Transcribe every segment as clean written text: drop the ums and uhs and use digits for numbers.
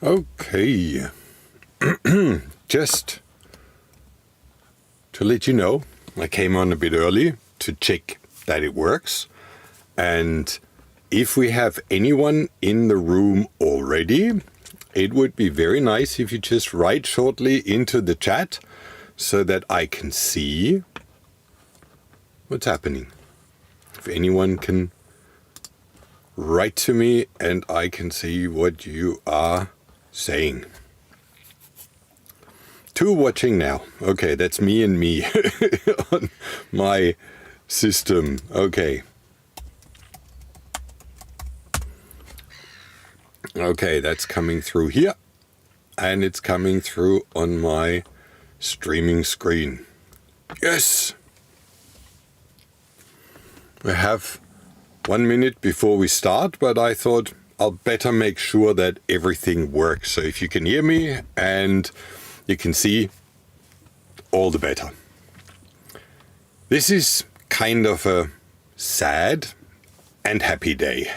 Okay, just to let you know, I came on a bit early to check that it works. And if we have anyone in the room already, it would be very nice if you just write shortly into the chat so that I can see what's happening. If anyone can write to me and I can see what you are saying. 2 watching now. Okay, that's me and me on my system. Okay. Okay, that's coming through here. And it's coming through on my streaming screen. Yes! We have 1 minute before we start, but I thought I'll better make sure that everything works. So if you can hear me and you can see, all the better. This is kind of a sad and happy day.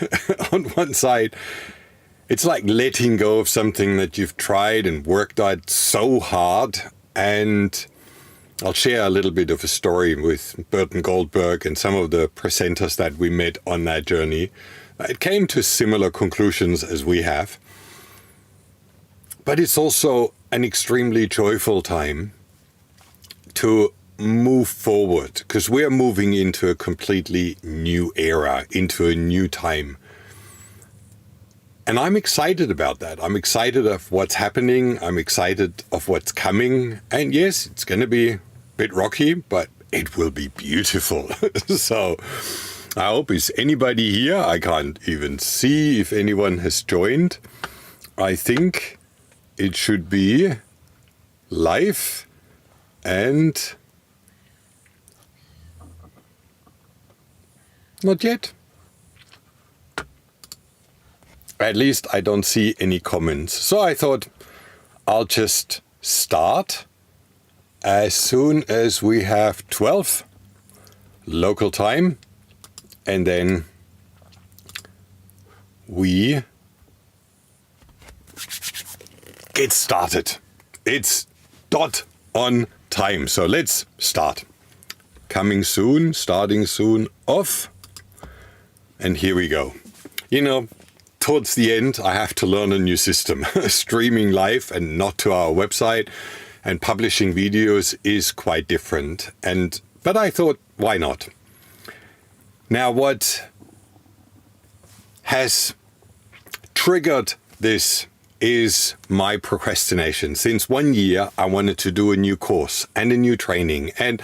On one side, it's like letting go of something that you've tried and worked at so hard. And I'll share a little bit of a story with Burton Goldberg and some of the presenters that we met on that journey. It came to similar conclusions as we have. But it's also an extremely joyful time to move forward, because we are moving into a completely new era, into a new time. And I'm excited about that. I'm excited of what's happening. I'm excited of what's coming. And yes, it's going to be a bit rocky, but it will be beautiful. So I hope is anybody here. I can't even see if anyone has joined. I think it should be live and not yet. At least I don't see any comments. So I thought I'll just start as soon as we have 12 local time, and then we get started. It's dot on time. So let's start. Coming soon, starting soon, off. And here we go. You know, towards the end, I have to learn a new system. Streaming live and not to our website and publishing videos is quite different. But I thought, why not? Now, what has triggered this is my procrastination. Since 1 year, I wanted to do a new course and a new training and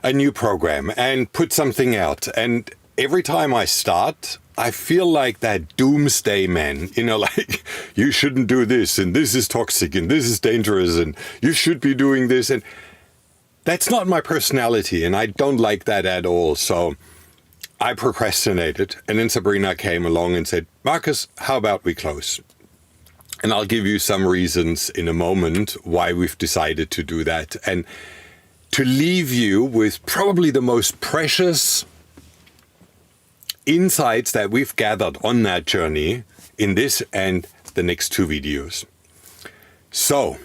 a new program and put something out. And every time I start, I feel like that doomsday man, you know, like you shouldn't do this and this is toxic and this is dangerous and you should be doing this. And that's not my personality and I don't like that at all. So I procrastinated, and then Sabrina came along and said, Marcus, how about we close? And I'll give you some reasons in a moment why we've decided to do that, and to leave you with probably the most precious insights that we've gathered on that journey in this and the next 2 videos. So,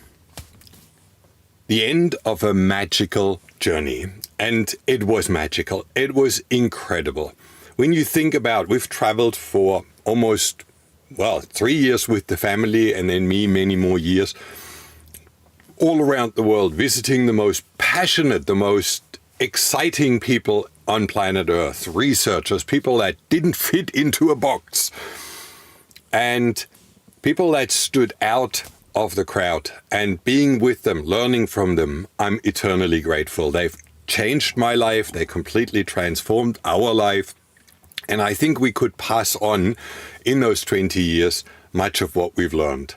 the end of a magical journey. And it was magical. It was incredible. When you think about, we've traveled for almost, 3 years with the family and then me many more years, all around the world, visiting the most passionate, the most exciting people on planet Earth, researchers, people that didn't fit into a box, and people that stood out of the crowd, and being with them, learning from them, I'm eternally grateful. They've changed my life. They completely transformed our life. And I think we could pass on in those 20 years much of what we've learned.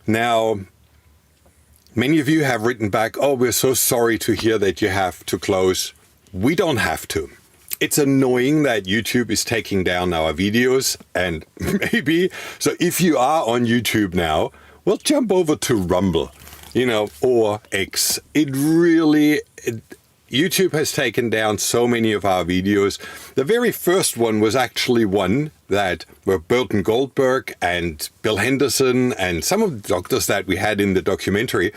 Now, many of you have written back, oh, we're so sorry to hear that you have to close. We don't have to. It's annoying that YouTube is taking down our videos, and maybe, so if you are on YouTube now, well, jump over to Rumble, or X. YouTube has taken down so many of our videos. The very first one was actually one that were Burton Goldberg and Bill Henderson and some of the doctors that we had in the documentary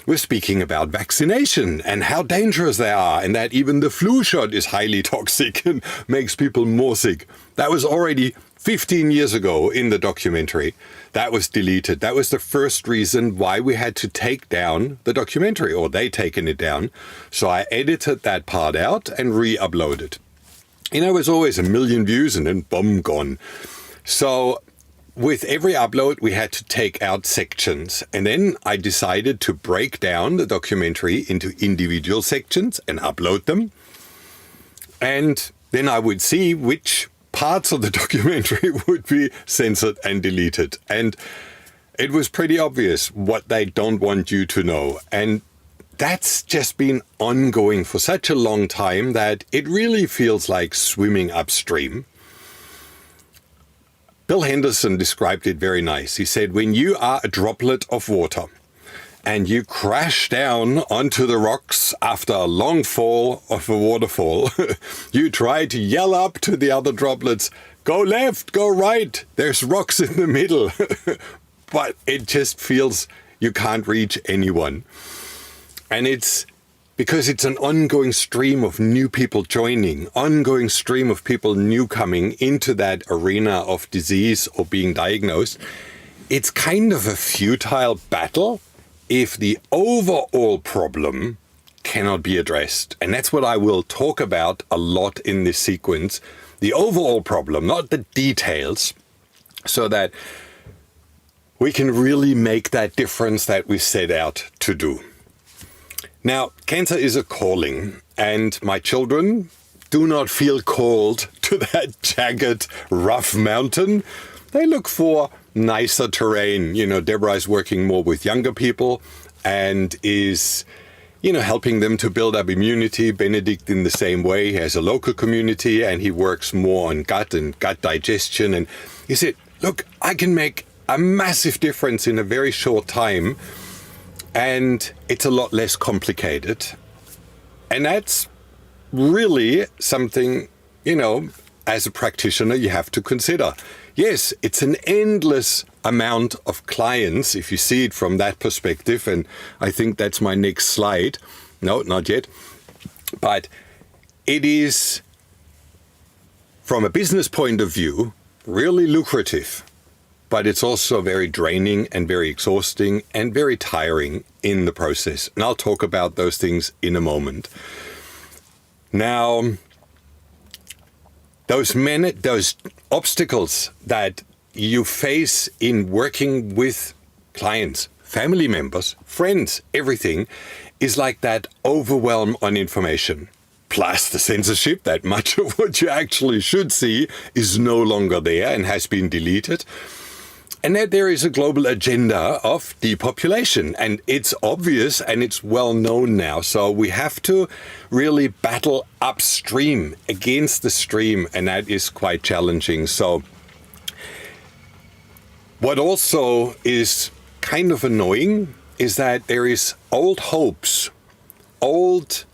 were speaking about vaccination and how dangerous they are, and that even the flu shot is highly toxic and makes people more sick. That was already 15 years ago in the documentary. That was deleted. That was the first reason why we had to take down the documentary, or they taken it down. So I edited that part out and re-uploaded. You know, it was always 1 million views and then boom, gone. So with every upload, we had to take out sections. And then I decided to break down the documentary into individual sections and upload them. And then I would see which parts of the documentary would be censored and deleted. And it was pretty obvious what they don't want you to know. And that's just been ongoing for such a long time that it really feels like swimming upstream. Bill Henderson described it very nice. He said, when you are a droplet of water and you crash down onto the rocks after a long fall of a waterfall, you try to yell up to the other droplets, go left, go right, there's rocks in the middle. But it just feels you can't reach anyone. And it's because it's an ongoing stream of new people joining, ongoing stream of people new coming into that arena of disease or being diagnosed. It's kind of a futile battle if the overall problem cannot be addressed. And that's what I will talk about a lot in this sequence. The overall problem, not the details, so that we can really make that difference that we set out to do. Now, cancer is a calling, and my children do not feel called to that jagged, rough mountain. They look for nicer terrain. You know, Deborah is working more with younger people and is, helping them to build up immunity. Benedict in the same way. He has a local community and he works more on gut and gut digestion. And he said, look, I can make a massive difference in a very short time. And it's a lot less complicated. And that's really something, as a practitioner, you have to consider. Yes, it's an endless amount of clients, if you see it from that perspective. And I think that's my next slide. No, not yet. But it is, from a business point of view, really lucrative. But it's also very draining and very exhausting and very tiring in the process. And I'll talk about those things in a moment. Now, those obstacles that you face in working with clients, family members, friends, everything, is like that overwhelm on information. Plus the censorship, that much of what you actually should see is no longer there and has been deleted. And that there is a global agenda of depopulation, and it's obvious and it's well known now. So we have to really battle upstream against the stream, and that is quite challenging. So what also is kind of annoying is that there is old hopes, old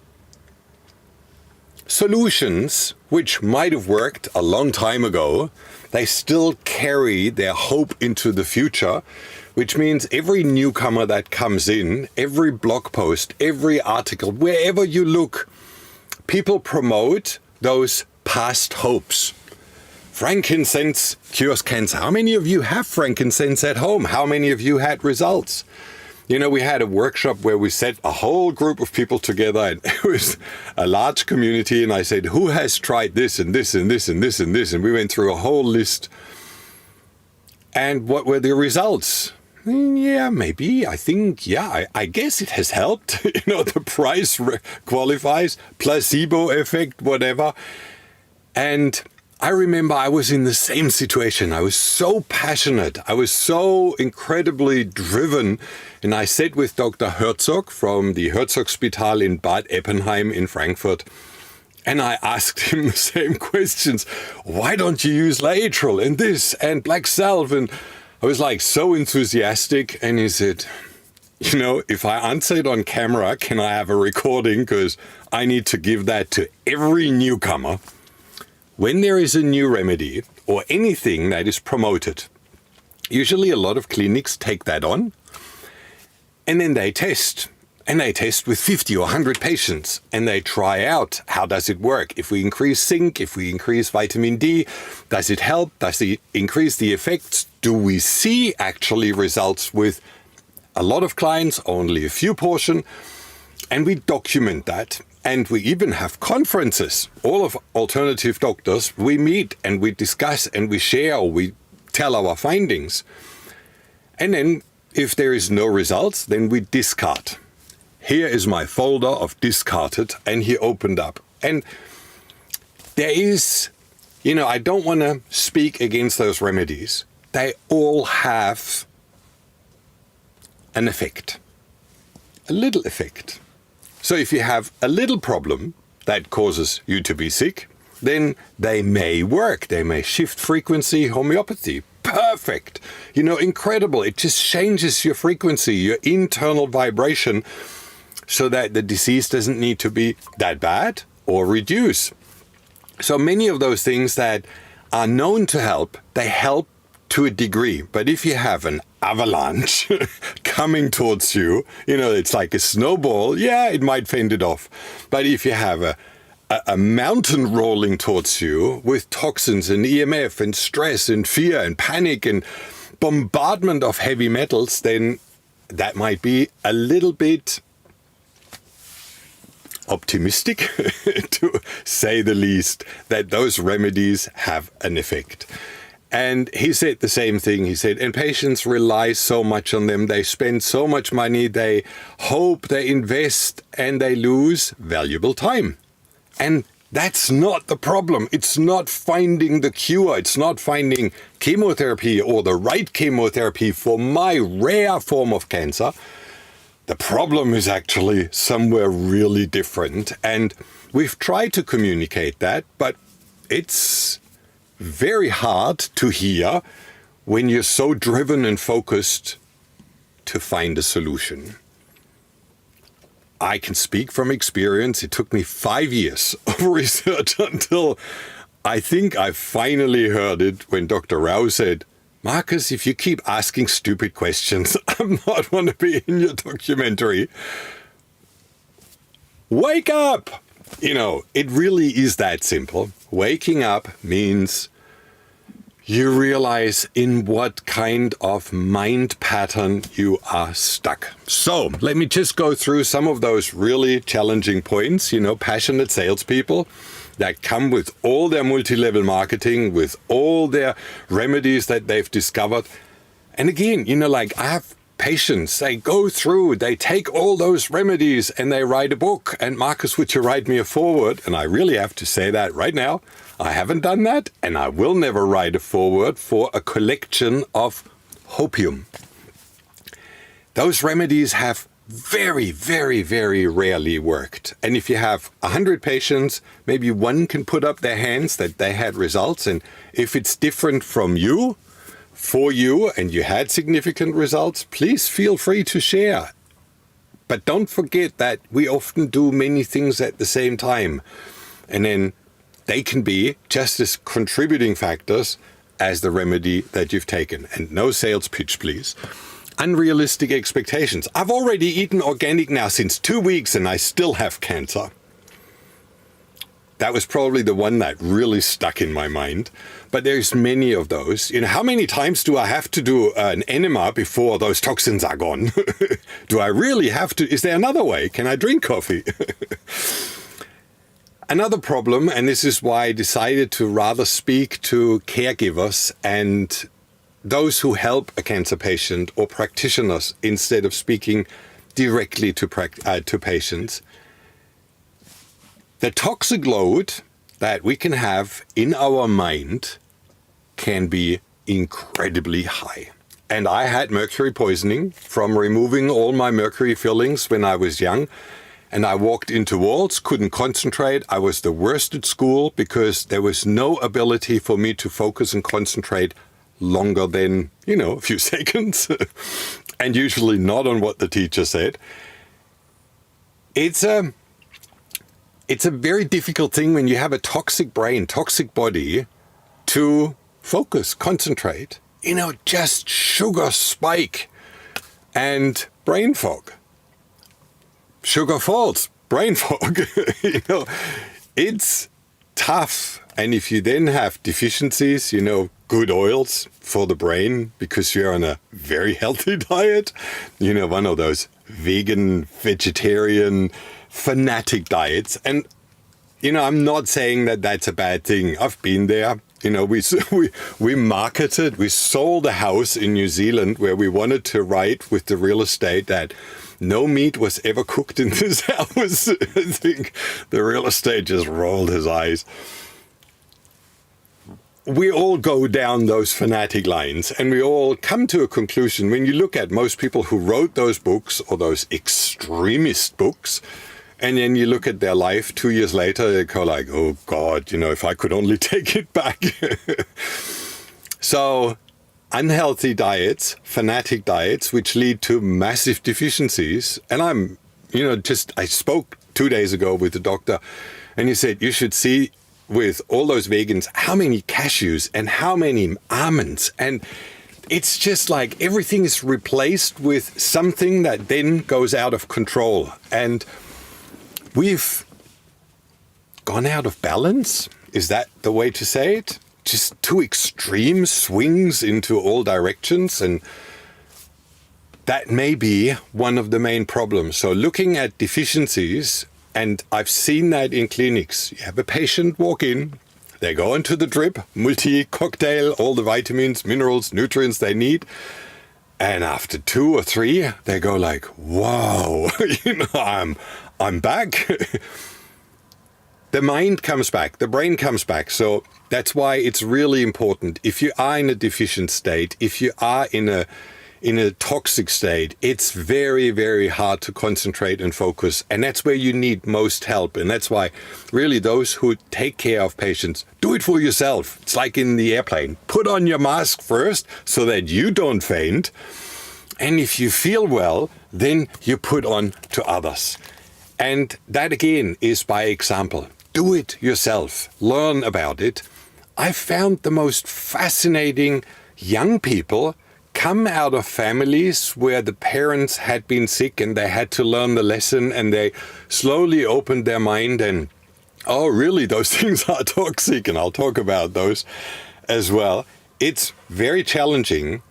solutions which might have worked a long time ago. They still carry their hope into the future, which means every newcomer that comes in, every blog post, every article, wherever you look, people promote those past hopes. Frankincense cures cancer. How many of you have frankincense at home? How many of you had results? We had a workshop where we set a whole group of people together, and it was a large community, and I said, who has tried this and this and this and this and this? And we went through a whole list. And what were the results? Yeah, maybe. I think, I guess it has helped. The price qualifies, placebo effect, whatever. And I remember I was in the same situation. I was so passionate. I was so incredibly driven. And I sat with Dr. Herzog from the Herzog-Spital in Bad Eppenheim in Frankfurt. And I asked him the same questions. Why don't you use Laetrile and this and Black Salve? And I was like so enthusiastic. And he said, if I answer it on camera, can I have a recording? Because I need to give that to every newcomer. When there is a new remedy or anything that is promoted, usually a lot of clinics take that on and then they test. And they test with 50 or 100 patients and they try out, how does it work? If we increase zinc, if we increase vitamin D, does it help? Does it increase the effects? Do we see actually results with a lot of clients, only a few portion? And we document that. And we even have conferences. All of alternative doctors, we meet and we discuss and we share, or we tell our findings. And then if there is no results, then we discard. Here is my folder of discarded, and he opened up. And there is, I don't want to speak against those remedies. They all have an effect, a little effect. So if you have a little problem that causes you to be sick, then they may work. They may shift frequency, homeopathy. Perfect. Incredible. It just changes your frequency, your internal vibration, so that the disease doesn't need to be that bad or reduce. So many of those things that are known to help, they help to a degree. But if you have an avalanche coming towards you, it's like a snowball, it might fend it off. But if you have a mountain rolling towards you with toxins and EMF and stress and fear and panic and bombardment of heavy metals, then that might be a little bit optimistic, to say the least, that those remedies have an effect. And he said the same thing. He said, and patients rely so much on them. They spend so much money. They hope, they invest, and they lose valuable time. And that's not the problem. It's not finding the cure. It's not finding chemotherapy or the right chemotherapy for my rare form of cancer. The problem is actually somewhere really different. And we've tried to communicate that, but it's very hard to hear when you're so driven and focused to find a solution. I can speak from experience. It took me 5 years of research until I think I finally heard it when Dr. Rao said, Marcus, if you keep asking stupid questions, I'm not going to be in your documentary. Wake up! It really is that simple. Waking up means you realize in what kind of mind pattern you are stuck. So let me just go through some of those really challenging points. Passionate salespeople that come with all their multi-level marketing, with all their remedies that they've discovered. And again, I have patients, they go through, they take all those remedies and they write a book. And Marcus, would you write me a foreword? And I really have to say that right now. I haven't done that, and I will never write a foreword for a collection of hopium. Those remedies have very, very, very rarely worked. And if you have 100 patients, maybe one can put up their hands that they had results. And if it's different from you, for you, and you had significant results, please feel free to share. But don't forget that we often do many things at the same time. And then they can be just as contributing factors as the remedy that you've taken. And no sales pitch, please. Unrealistic expectations. I've already eaten organic now since 2 weeks and I still have cancer. That was probably the one that really stuck in my mind. But there's many of those. How many times do I have to do an enema before those toxins are gone? Do I really have to? Is there another way? Can I drink coffee? Another problem, and this is why I decided to rather speak to caregivers and those who help a cancer patient or practitioners instead of speaking directly to patients. The toxic load that we can have in our mind can be incredibly high. And I had mercury poisoning from removing all my mercury fillings when I was young. And I walked into walls, couldn't concentrate. I was the worst at school because there was no ability for me to focus and concentrate longer than, a few seconds. and usually not on what the teacher said. It's a very difficult thing when you have a toxic brain, toxic body, to focus, concentrate. Just sugar spike and brain fog. Sugar falls, brain fog. It's tough. And if you then have deficiencies, good oils for the brain because you're on a very healthy diet, one of those vegan, vegetarian, fanatic diets. And, I'm not saying that that's a bad thing. I've been there. We marketed, we sold a house in New Zealand where we wanted to write with the real estate that no meat was ever cooked in this house. I think the real estate just rolled his eyes. We all go down those fanatic lines and we all come to a conclusion. When you look at most people who wrote those books or those extremist books, and then you look at their life 2 years later, they go like, oh God, if I could only take it back. So unhealthy diets, fanatic diets, which lead to massive deficiencies. And I spoke 2 days ago with the doctor and he said, you should see with all those vegans, how many cashews and how many almonds. And it's just like everything is replaced with something that then goes out of control. And we've gone out of balance. Is that the way to say it? Just two extreme swings into all directions. And that may be one of the main problems. So looking at deficiencies, and I've seen that in clinics. You have a patient walk in, they go into the drip, multi-cocktail, all the vitamins, minerals, nutrients they need. And after 2 or 3, they go like, wow, I'm back. The mind comes back, the brain comes back. So that's why it's really important. If you are in a deficient state, if you are in a toxic state, it's very, very hard to concentrate and focus. And that's where you need most help. And that's why really those who take care of patients, do it for yourself. It's like in the airplane. Put on your mask first so that you don't faint. And if you feel well, then you put on to others. And that again is by example. Do it yourself. Learn about it. I found the most fascinating young people come out of families where the parents had been sick and they had to learn the lesson and they slowly opened their mind and, oh, really, those things are toxic. And I'll talk about those as well. It's very challenging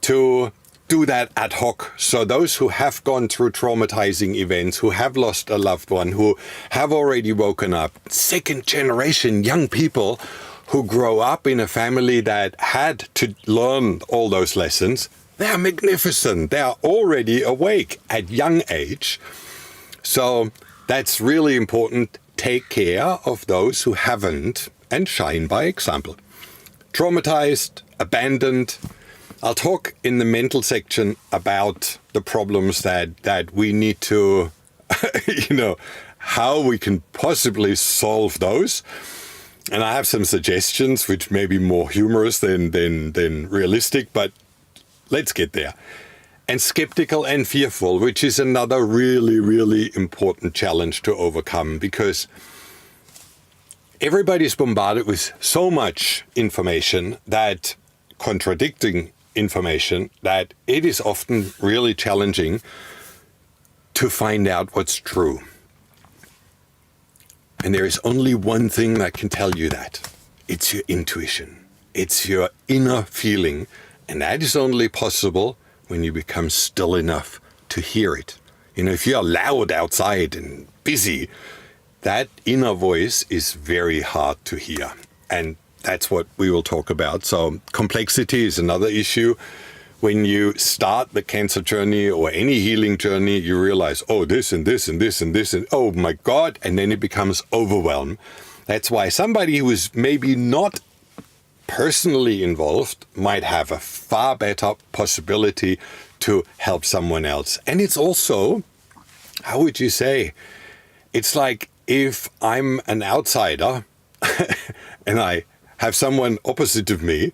to do that ad hoc. So those who have gone through traumatizing events, who have lost a loved one, who have already woken up, second generation young people who grow up in a family that had to learn all those lessons, they are magnificent. They are already awake at young age. So that's really important. Take care of those who haven't and shine by example. Traumatized, abandoned. I'll talk in the mental section about the problems that we need to, how we can possibly solve those. And I have some suggestions, which may be more humorous than realistic, but let's get there. And skeptical and fearful, which is another really, really important challenge to overcome, because everybody's bombarded with so much information, that contradicting information, that it is often really challenging to find out what's true. And there is only one thing that can tell you that. It's your intuition. It's your inner feeling. And that is only possible when you become still enough to hear it. If you're loud outside and busy, that inner voice is very hard to hear. And that's what we will talk about. So complexity is another issue. When you start the cancer journey or any healing journey, you realize, oh, this and this and this and this, and oh my God, and then it becomes overwhelmed. That's why somebody who is maybe not personally involved might have a far better possibility to help someone else. And it's also, how would you say, it's like if I'm an outsider and I have someone opposite of me,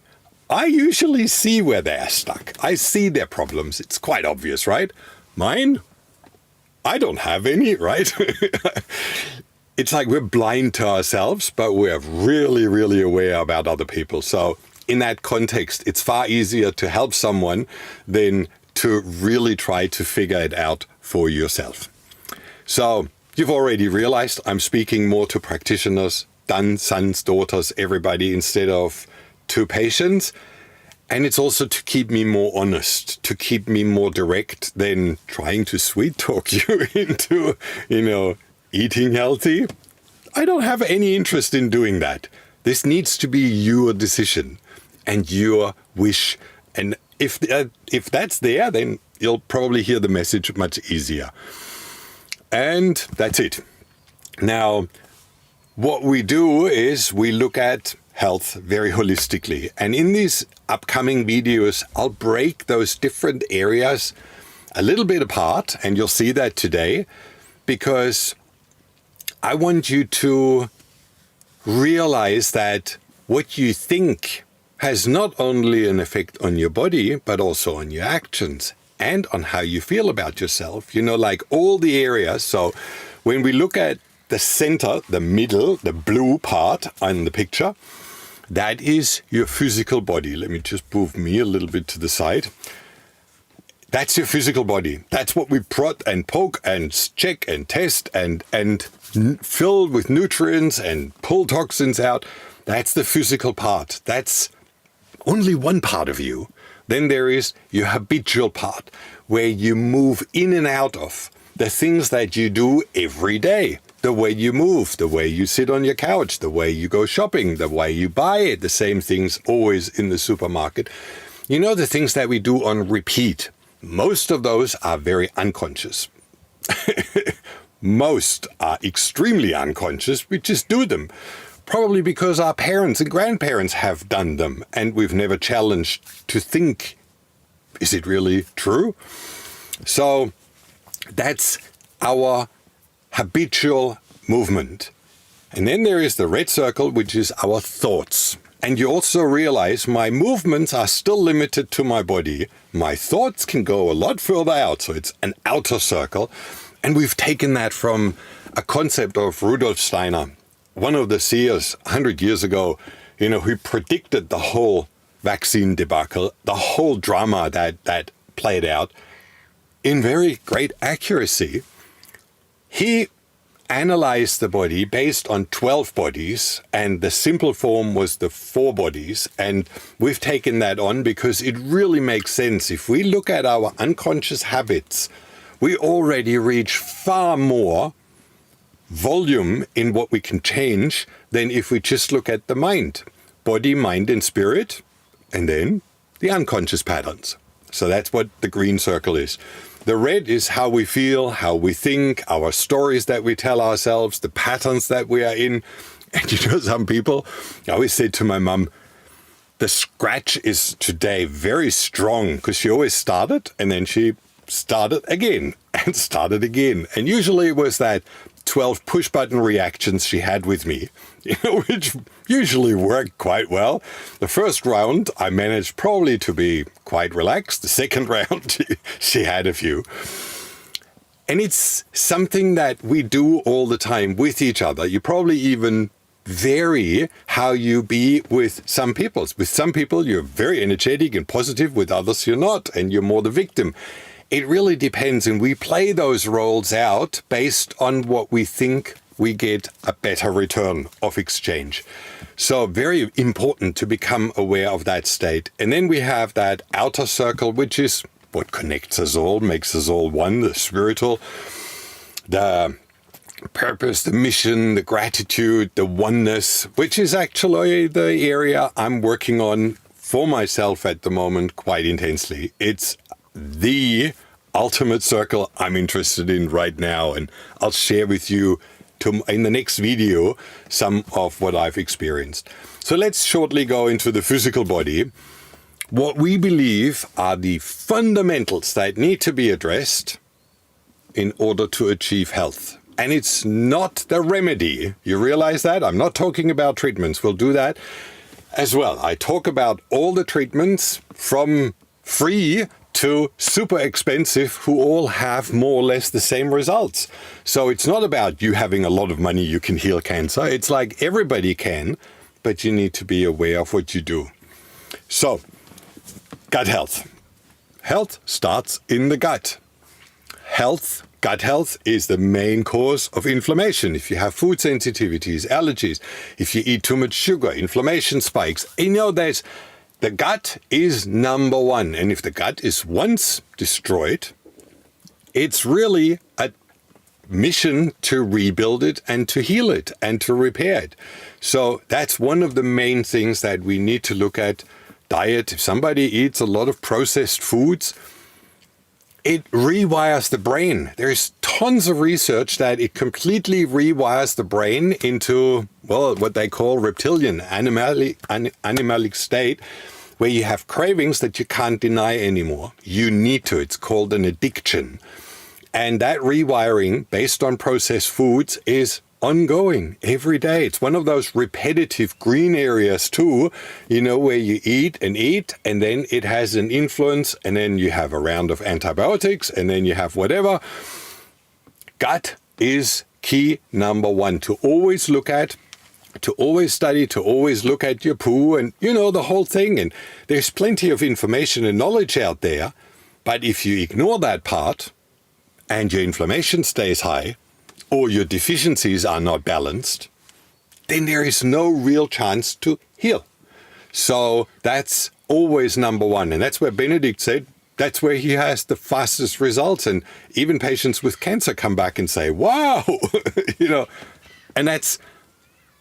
I usually see where they're stuck. I see their problems. It's quite obvious, right? Mine? I don't have any, right? It's like we're blind to ourselves, but we're really, really aware about other people. So in that context, it's far easier to help someone than to really try to figure it out for yourself. So you've already realized I'm speaking more to practitioners, sons, daughters, everybody, instead of to patients. And it's also to keep me more honest, to keep me more direct than trying to sweet talk you into, eating healthy. I don't have any interest in doing that. This needs to be your decision and your wish. And if that's there, then you'll probably hear the message much easier. And that's it. Now, what we do is we look at health very holistically. And in these upcoming videos, I'll break those different areas a little bit apart, and you'll see that today, because I want you to realize that what you think has not only an effect on your body, but also on your actions and on how you feel about yourself, like all the areas. So when we look at the center, the middle, the blue part on the picture, that is your physical body. Let me just move me a little bit to the side. That's your physical body. That's what we prod and poke and check and test and fill with nutrients and pull toxins out. That's the physical part. That's only one part of you. Then there is your habitual part, where you move in and out of the things that you do every day. The way you move, the way you sit on your couch, the way you go shopping, the way you buy the same things always in the supermarket. The things that we do on repeat. Most of those are very unconscious. Most are extremely unconscious. We just do them. Probably because our parents and grandparents have done them and we've never challenged to think, is it really true? So that's our habitual movement. And then there is the red circle, which is our thoughts. And you also realize my movements are still limited to my body. My thoughts can go a lot further out. So it's an outer circle. And we've taken that from a concept of Rudolf Steiner, one of the seers 100 years ago, who predicted the whole vaccine debacle, the whole drama that played out in very great accuracy. He analyzed the body based on 12 bodies, and the simple form was the 4 bodies. And we've taken that on because it really makes sense. If we look at our unconscious habits, we already reach far more volume in what we can change than if we just look at the mind. Body, mind, and spirit, and then the unconscious patterns. So that's what the green circle is. The red is how we feel, how we think, our stories that we tell ourselves, the patterns that we are in. And some people, I always say to my mum, the scratch is today very strong, because she always started and then she started again and started again. And usually it was that 12 push button reactions she had with me, which usually worked quite well. The first round, I managed probably to be quite relaxed. The second round, she had a few. And it's something that we do all the time with each other. You probably even vary how you be with some people. With some people, you're very energetic and positive. With others, you're not, and you're more the victim. It really depends, and we play those roles out based on what we think we get a better return of exchange. So very important to become aware of that state. And then we have that outer circle, which is what connects us all, makes us all one, the spiritual, the purpose, the mission, the gratitude, the oneness, which is actually the area I'm working on for myself at the moment quite intensely. It's the ultimate circle I'm interested in right now, and I'll share with you in the next video some of what I've experienced. So let's shortly go into the physical body. What we believe are the fundamentals that need to be addressed in order to achieve health. And it's not the remedy. You realize that? I'm not talking about treatments. We'll do that as well. I talk about all the treatments from free to super expensive who all have more or less the same results. So it's not about you having a lot of money, you can heal cancer. It's like everybody can, but you need to be aware of what you do. So, gut health. Health starts in the gut. Gut health is the main cause of inflammation. If you have food sensitivities, allergies, if you eat too much sugar, inflammation spikes. The gut is number one. And if the gut is once destroyed, it's really a mission to rebuild it and to heal it and to repair it. So that's one of the main things that we need to look at. Diet. If somebody eats a lot of processed foods, it rewires the brain. There's tons of research that it completely rewires the brain into, well, what they call reptilian, animalic state, where you have cravings that you can't deny anymore. You need to. It's called an addiction. And that rewiring based on processed foods is ongoing every day. It's one of those repetitive green areas too, where you eat, and then it has an influence, and then you have a round of antibiotics, and then you have whatever. Gut is key number one to always look at, to always study, to always look at your poo and, the whole thing. And there's plenty of information and knowledge out there. But if you ignore that part and your inflammation stays high, or your deficiencies are not balanced, then there is no real chance to heal. So that's always number one. And that's where Benedict said, that's where he has the fastest results. And even patients with cancer come back and say, wow, and that's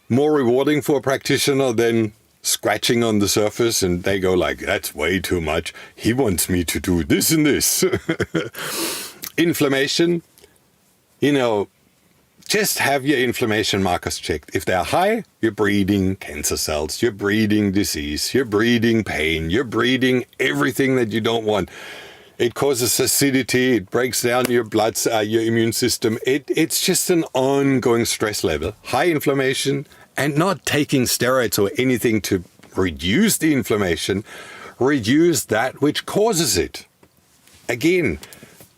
more rewarding for a practitioner than scratching on the surface. And they go like, that's way too much. He wants me to do this and this. Inflammation, just have your inflammation markers checked. If they're high, you're breeding cancer cells, you're breeding disease, you're breeding pain, you're breeding everything that you don't want. It causes acidity, it breaks down your your immune system. It's just an ongoing stress level. High inflammation, and not taking steroids or anything to reduce the inflammation, reduce that which causes it. Again,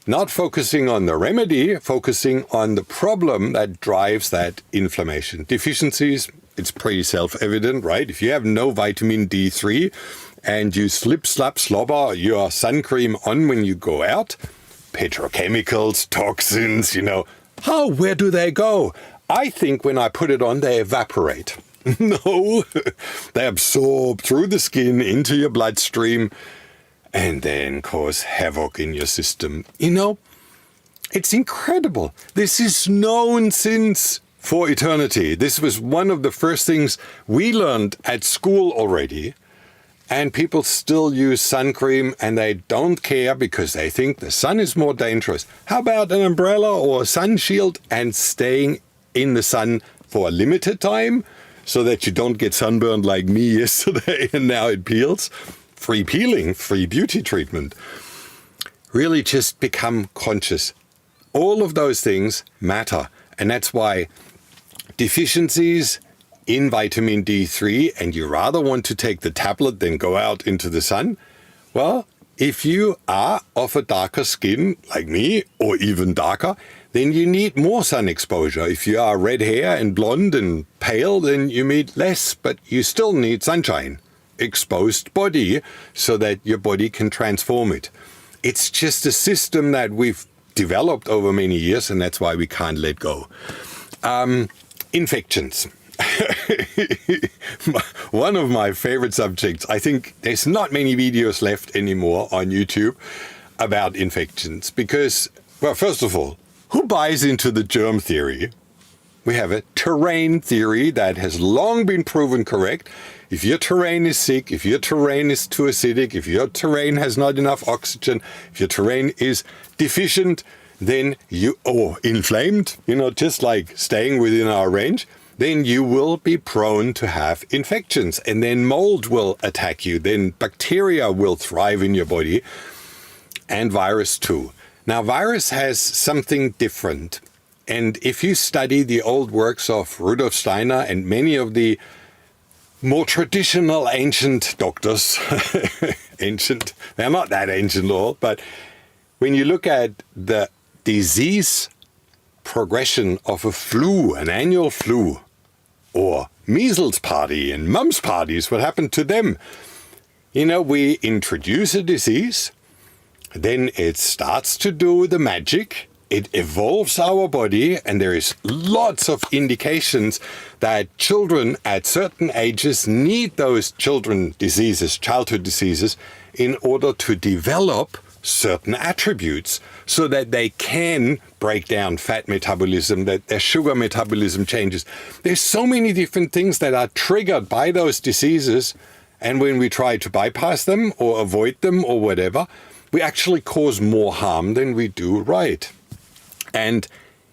not focusing on the remedy, focusing on the problem that drives that inflammation. Deficiencies, it's pretty self-evident, right? If you have no vitamin D3 and you slobber your sun cream on when you go out, petrochemicals, toxins, where do they go? I think when I put it on, they evaporate. No, they absorb through the skin into your bloodstream, and then cause havoc in your system. It's incredible. This is known since for eternity. This was one of the first things we learned at school already. And people still use sun cream and they don't care because they think the sun is more dangerous. How about an umbrella or a sun shield and staying in the sun for a limited time so that you don't get sunburned like me yesterday and now it peels? Free peeling, free beauty treatment. Really just become conscious. All of those things matter. And that's why deficiencies in vitamin D3, and you rather want to take the tablet than go out into the sun, well, if you are of a darker skin like me, or even darker, then you need more sun exposure. If you are red hair and blonde and pale, then you need less, but you still need sunshine. Exposed body so that your body can transform it. It's just a system that we've developed over many years, and that's why we can't let go. Infections. One of my favorite subjects. I think there's not many videos left anymore on YouTube about infections because, well, first of all, who buys into the germ theory? We have a terrain theory that has long been proven correct. If your terrain is sick, if your terrain is too acidic, if your terrain has not enough oxygen, if your terrain is deficient, then or inflamed, just like staying within our range, then you will be prone to have infections. And then mold will attack you. Then bacteria will thrive in your body, and virus too. Now, virus has something different. And if you study the old works of Rudolf Steiner and many of the more traditional ancient doctors, ancient, they're not that ancient at all, but when you look at the disease progression of a flu, an annual flu, or measles party and mumps parties, what happened to them? You know, we introduce a disease, then it starts to do the magic, it evolves our body, and there is lots of indications that children at certain ages need those childhood diseases, in order to develop certain attributes so that they can break down fat metabolism, that their sugar metabolism changes. There's so many different things that are triggered by those diseases, and when we try to bypass them or avoid them or whatever, we actually cause more harm than we do right. And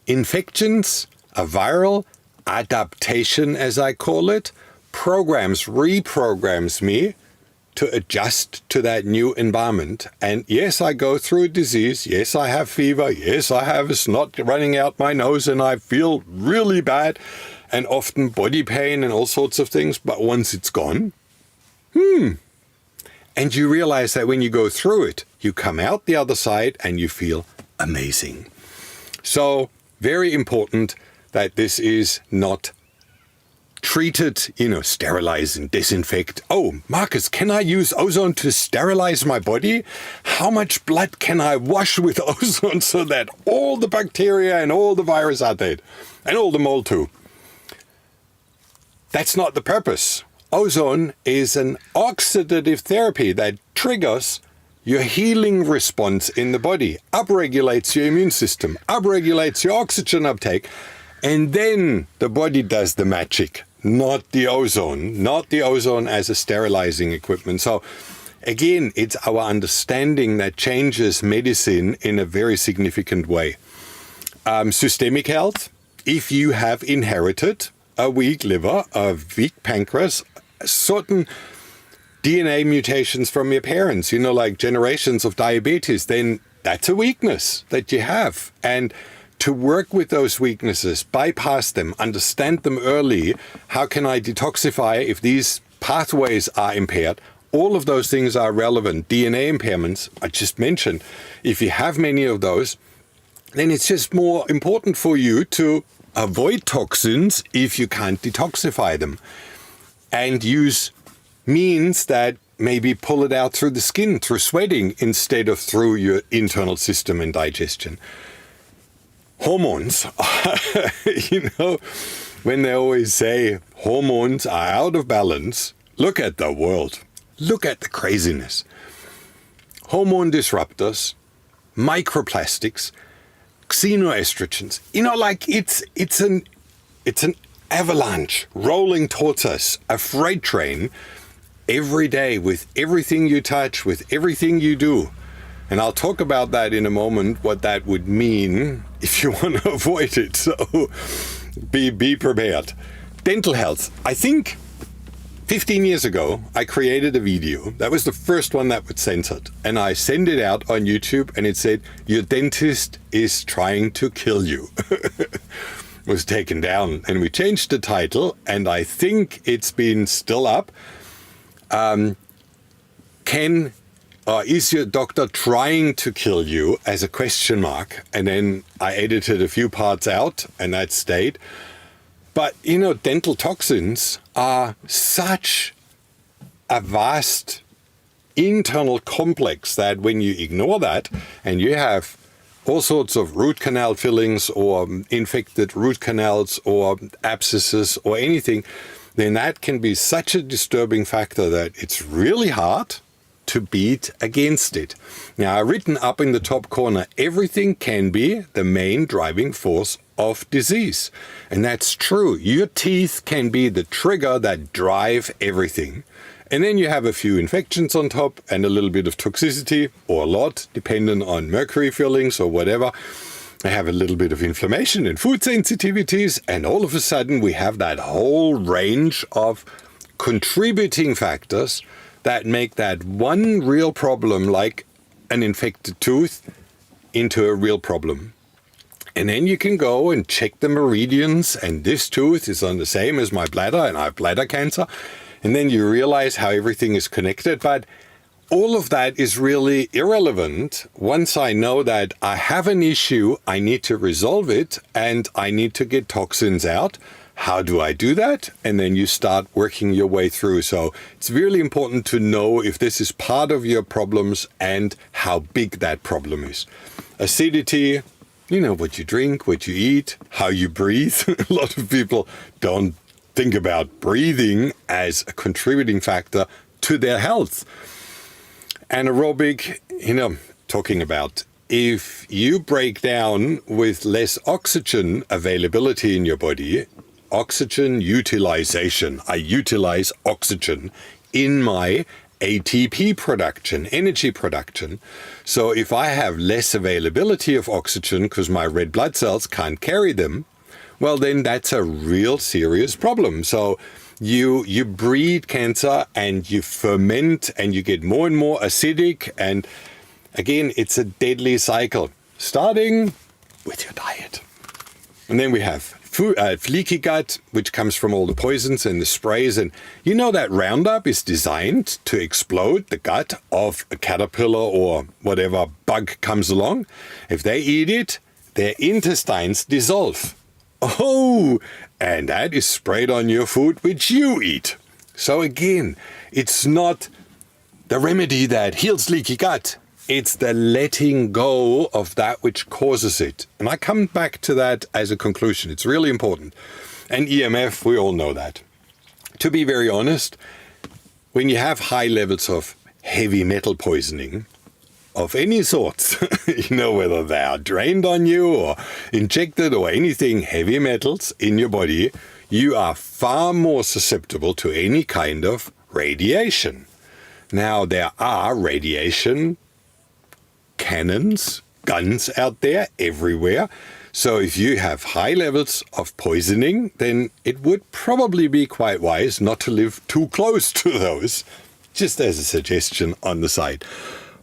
infections, a viral adaptation, as I call it, reprograms me to adjust to that new environment. And yes, I go through a disease. Yes, I have fever. Yes, I have a snot running out my nose and I feel really bad, and often body pain and all sorts of things. But once it's gone, and you realize that when you go through it, you come out the other side and you feel amazing. So very important that this is not treated, sterilize and disinfect. Oh, Marcus, can I use ozone to sterilize my body? How much blood can I wash with ozone so that all the bacteria and all the virus are dead? And all the mold too. That's not the purpose. Ozone is an oxidative therapy that triggers your healing response in the body, upregulates your immune system, upregulates your oxygen uptake, and then the body does the magic, not the ozone as a sterilizing equipment. So again, it's our understanding that changes medicine in a very significant way. Systemic health, if you have inherited a weak liver, a weak pancreas, certain DNA mutations from your parents, like generations of diabetes, then that's a weakness that you have. And to work with those weaknesses, bypass them, understand them early. How can I detoxify if these pathways are impaired? All of those things are relevant. DNA impairments, I just mentioned. If you have many of those, then it's just more important for you to avoid toxins if you can't detoxify them, and use means that maybe pull it out through the skin, through sweating, instead of through your internal system and digestion. Hormones, when they always say hormones are out of balance, look at the world. Look at the craziness. Hormone disruptors, microplastics, xenoestrogens, it's an avalanche rolling towards us, a freight train, every day, with everything you touch, with everything you do. And I'll talk about that in a moment, what that would mean if you want to avoid it. So be prepared. Dental health. I think 15 years ago, I created a video. That was the first one that was censored. And I sent it out on YouTube and it said, "Your dentist is trying to kill you." Was taken down, and we changed the title, and I think it's been still up. Is your doctor trying to kill you, as a question mark? And then I edited a few parts out, and that stayed. But, dental toxins are such a vast internal complex that when you ignore that, and you have all sorts of root canal fillings or infected root canals or abscesses or anything, then that can be such a disturbing factor that it's really hard to beat against it. Now, I've written up in the top corner, everything can be the main driving force of disease. And that's true. Your teeth can be the trigger that drive everything. And then you have a few infections on top and a little bit of toxicity, or a lot, depending on mercury fillings or whatever. I have a little bit of inflammation and food sensitivities, and all of a sudden we have that whole range of contributing factors that make that one real problem, like an infected tooth, into a real problem. And then you can go and check the meridians, and this tooth is on the same as my bladder, and I have bladder cancer. And then you realize how everything is connected. But all of that is really irrelevant once I know that I have an issue, I need to resolve it, and I need to get toxins out. How do I do that? And then you start working your way through. So it's really important to know if this is part of your problems and how big that problem is. Acidity, you know, what you drink, what you eat, how you breathe. A lot of people don't think about breathing as a contributing factor to their health. Anaerobic, you know, talking about if you break down with less oxygen availability in your body, oxygen utilization, I utilize oxygen in my ATP production, energy production. So if I have less availability of oxygen because my red blood cells can't carry them, well, then that's a real serious problem. So you breed cancer and you ferment and you get more and more acidic. And again, it's a deadly cycle, starting with your diet. And then we have leaky gut, which comes from all the poisons and the sprays. And you know that Roundup is designed to explode the gut of a caterpillar or whatever bug comes along. If they eat it, their intestines dissolve. Oh, and that is sprayed on your food, which you eat. So again, it's not the remedy that heals leaky gut. It's the letting go of that which causes it. And I come back to that as a conclusion. It's really important. And EMF, we all know that. To be very honest, when you have high levels of heavy metal poisoning, of any sorts, you know, whether they are drained on you or injected or anything, heavy metals in your body, you are far more susceptible to any kind of radiation. Now, there are radiation cannons, guns out there everywhere. So if you have high levels of poisoning, then it would probably be quite wise not to live too close to those, just as a suggestion on the side.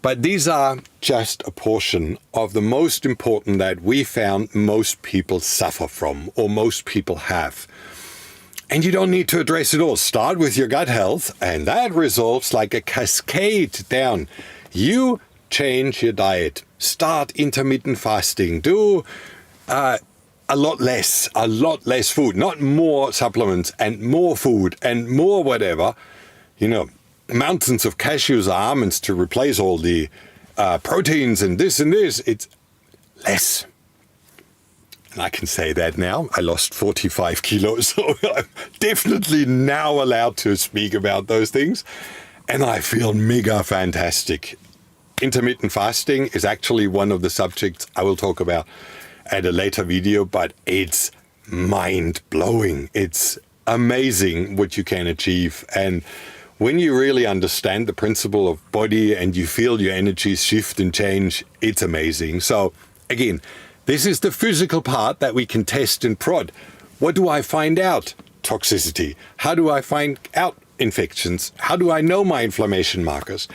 But these are just a portion of the most important that we found most people suffer from, or most people have. And you don't need to address it all. Start with your gut health, and that resolves like a cascade down. You change your diet. Start intermittent fasting. Do a lot less food, not more supplements and more food and more whatever, you know, mountains of cashews or almonds to replace all the proteins and this and this. It's less. And I can say that now. I lost 45 kilos, so I'm definitely now allowed to speak about those things. And I feel mega fantastic. Intermittent fasting is actually one of the subjects I will talk about at a later video, but it's mind-blowing. It's amazing what you can achieve. And when you really understand the principle of body and you feel your energies shift and change, it's amazing. So again, this is the physical part that we can test and prod. What do I find out? Toxicity. How do I find out infections? How do I know my inflammation markers?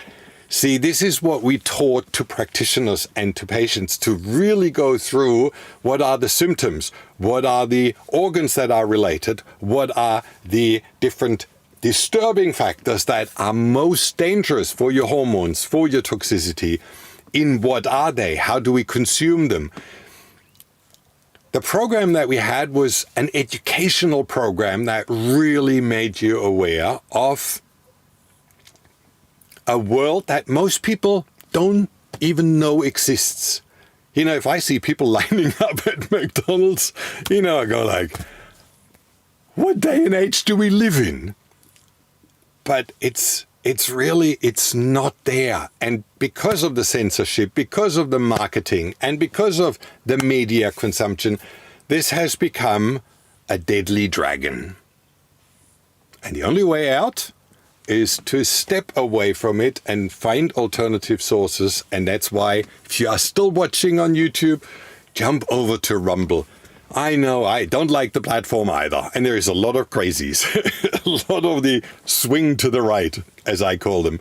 See, this is what we taught to practitioners and to patients, to really go through what are the symptoms, what are the organs that are related, what are the different disturbing factors that are most dangerous for your hormones, for your toxicity. In what are they? How do we consume them? The program that we had was an educational program that really made you aware of a world that most people don't even know exists. You know, if I see people lining up at McDonald's, you know, I go like, what day and age do we live in? But it's not there. And because of the censorship, because of the marketing, and because of the media consumption, this has become a deadly dragon. And the only way out is to step away from it and find alternative sources. And that's why, if you are still watching on YouTube, jump over to Rumble. I know I don't like the platform either, and there is a lot of crazies, a lot of the swing to the right, as I call them.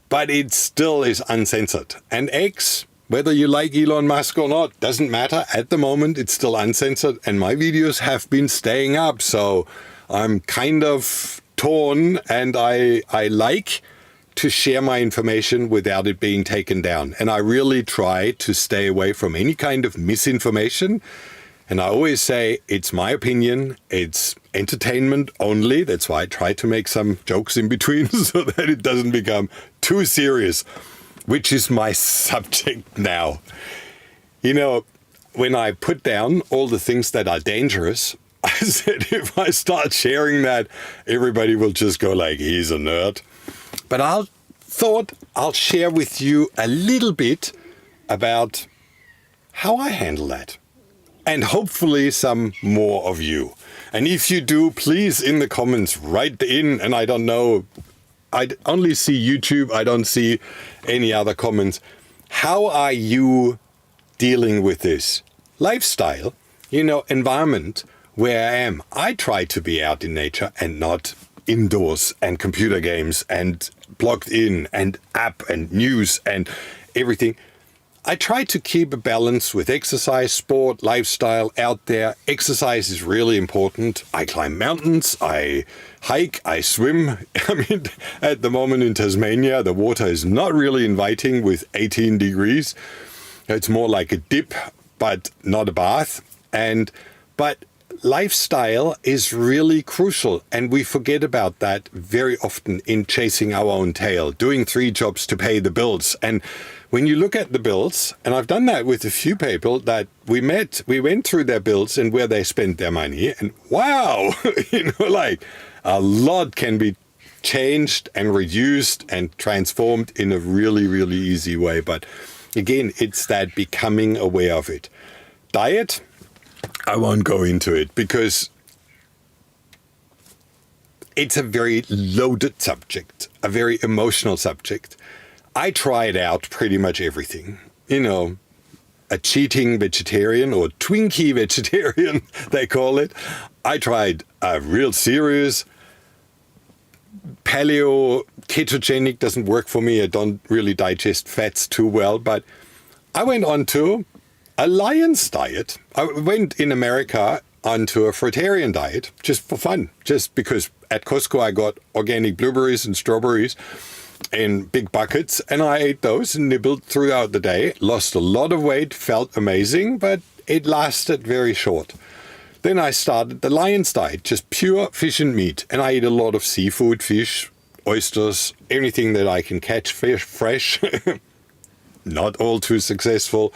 But it still is uncensored. And X, whether you like Elon Musk or not, doesn't matter. At the moment, it's still uncensored, and my videos have been staying up, so I'm kind of torn, and I like to share my information without it being taken down. And I really try to stay away from any kind of misinformation. And I always say, it's my opinion, it's entertainment only. That's why I try to make some jokes in between so that it doesn't become too serious, which is my subject now. You know, when I put down all the things that are dangerous, I said, if I start sharing that, everybody will just go like, he's a nerd. But I thought I'll share with you a little bit about how I handle that. And hopefully some more of you. And if you do, please in the comments write in. And I don't know, I only see YouTube. I don't see any other comments. How are you dealing with this lifestyle, environment where I am? I try to be out in nature and not indoors and computer games and plugged in and app and news and everything. I try to keep a balance with exercise, sport, lifestyle out there. Exercise is really important. I climb mountains, I hike, I swim. I mean, at the moment in Tasmania, the water is not really inviting with 18 degrees. It's more like a dip, but not a bath. But lifestyle is really crucial, and we forget about that very often in chasing our own tail, doing 3 jobs to pay the bills. And when you look at the bills, and I've done that with a few people that we went through their bills and where they spent their money, and wow, a lot can be changed and reduced and transformed in a really, really easy way. But again, it's that becoming aware of it. Diet, I won't go into it because it's a very loaded subject, a very emotional subject. I tried out pretty much everything. A cheating vegetarian or Twinkie vegetarian, they call it. I tried a real serious paleo, ketogenic doesn't work for me. I don't really digest fats too well, but I went on to a Lion's diet. I went in America onto a fruitarian diet just for fun, just because at Costco I got organic blueberries and strawberries in big buckets, and I ate those and nibbled throughout the day, lost a lot of weight, felt amazing, but it lasted very short. Then I started the Lion's diet, just pure fish and meat, and I eat a lot of seafood, fish, oysters, anything that I can catch fresh. Not all too successful.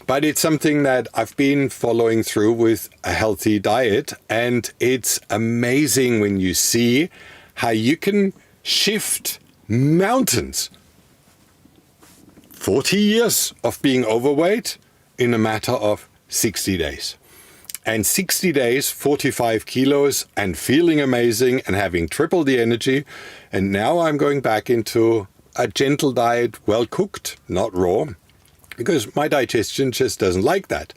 But it's something that I've been following through with a healthy diet. And it's amazing when you see how you can shift mountains. 40 years of being overweight in a matter of 60 days. And 60 days, 45 kilos and feeling amazing and having triple the energy. And now I'm going back into a gentle diet, well cooked, not raw, because my digestion just doesn't like that.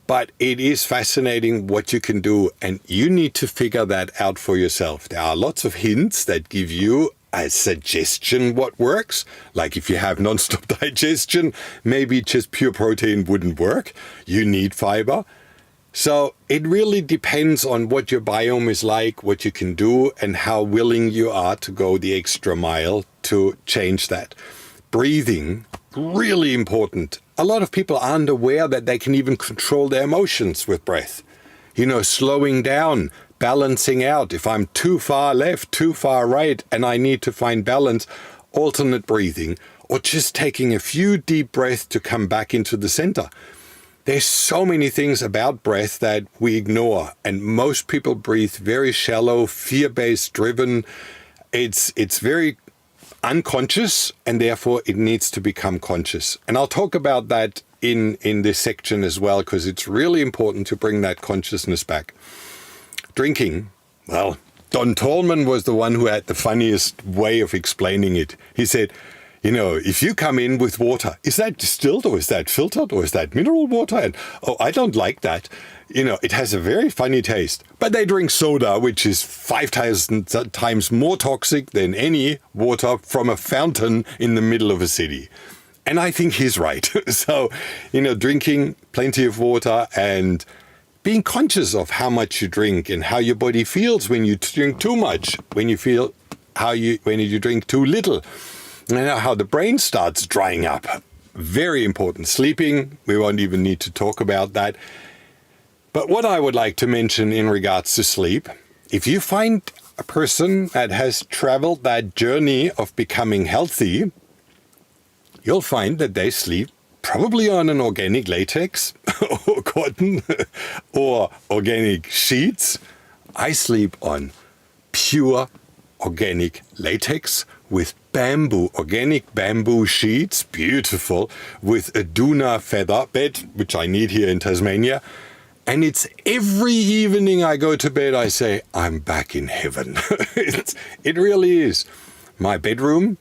But it is fascinating what you can do, and you need to figure that out for yourself. There are lots of hints that give you a suggestion what works. Like if you have non-stop digestion, maybe just pure protein wouldn't work. You need fiber. So it really depends on what your biome is like, what you can do, and how willing you are to go the extra mile to change that. Breathing, really important. A lot of people aren't aware that they can even control their emotions with breath. Slowing down, balancing out. If I'm too far left, too far right, and I need to find balance, alternate breathing, or just taking a few deep breaths to come back into the center. There's so many things about breath that we ignore, and most people breathe very shallow, fear-based driven. It's very unconscious, and therefore it needs to become conscious. And I'll talk about that in this section as well, because it's really important to bring that consciousness back. Drinking, well, Don Tallman was the one who had the funniest way of explaining it. He said, if you come in with water, is that distilled or is that filtered or is that mineral water? And, I don't like that. It has a very funny taste. But they drink soda, which is 5,000 times more toxic than any water from a fountain in the middle of a city. And I think he's right. So, drinking plenty of water and being conscious of how much you drink and how your body feels when you drink too much, when you drink too little, and how the brain starts drying up. Very important. Sleeping, we won't even need to talk about that. But what I would like to mention in regards to sleep, if you find a person that has traveled that journey of becoming healthy, you'll find that they sleep probably on an organic latex or cotton or organic sheets. I sleep on pure organic latex with organic bamboo sheets, beautiful, with a Duna feather bed, which I need here in Tasmania. And it's every evening I go to bed, I say, I'm back in heaven. It really is. My bedroom,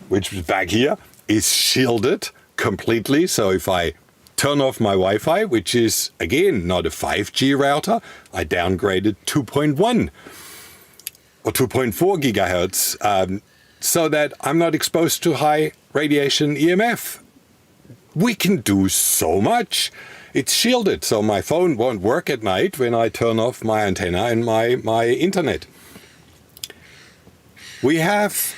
which is back here, is shielded completely. So if I turn off my Wi-Fi, which is, again, not a 5G router, I downgraded 2.1 or 2.4 gigahertz so that I'm not exposed to high radiation EMF. We can do so much. It's shielded, so my phone won't work at night when I turn off my antenna and my internet. We have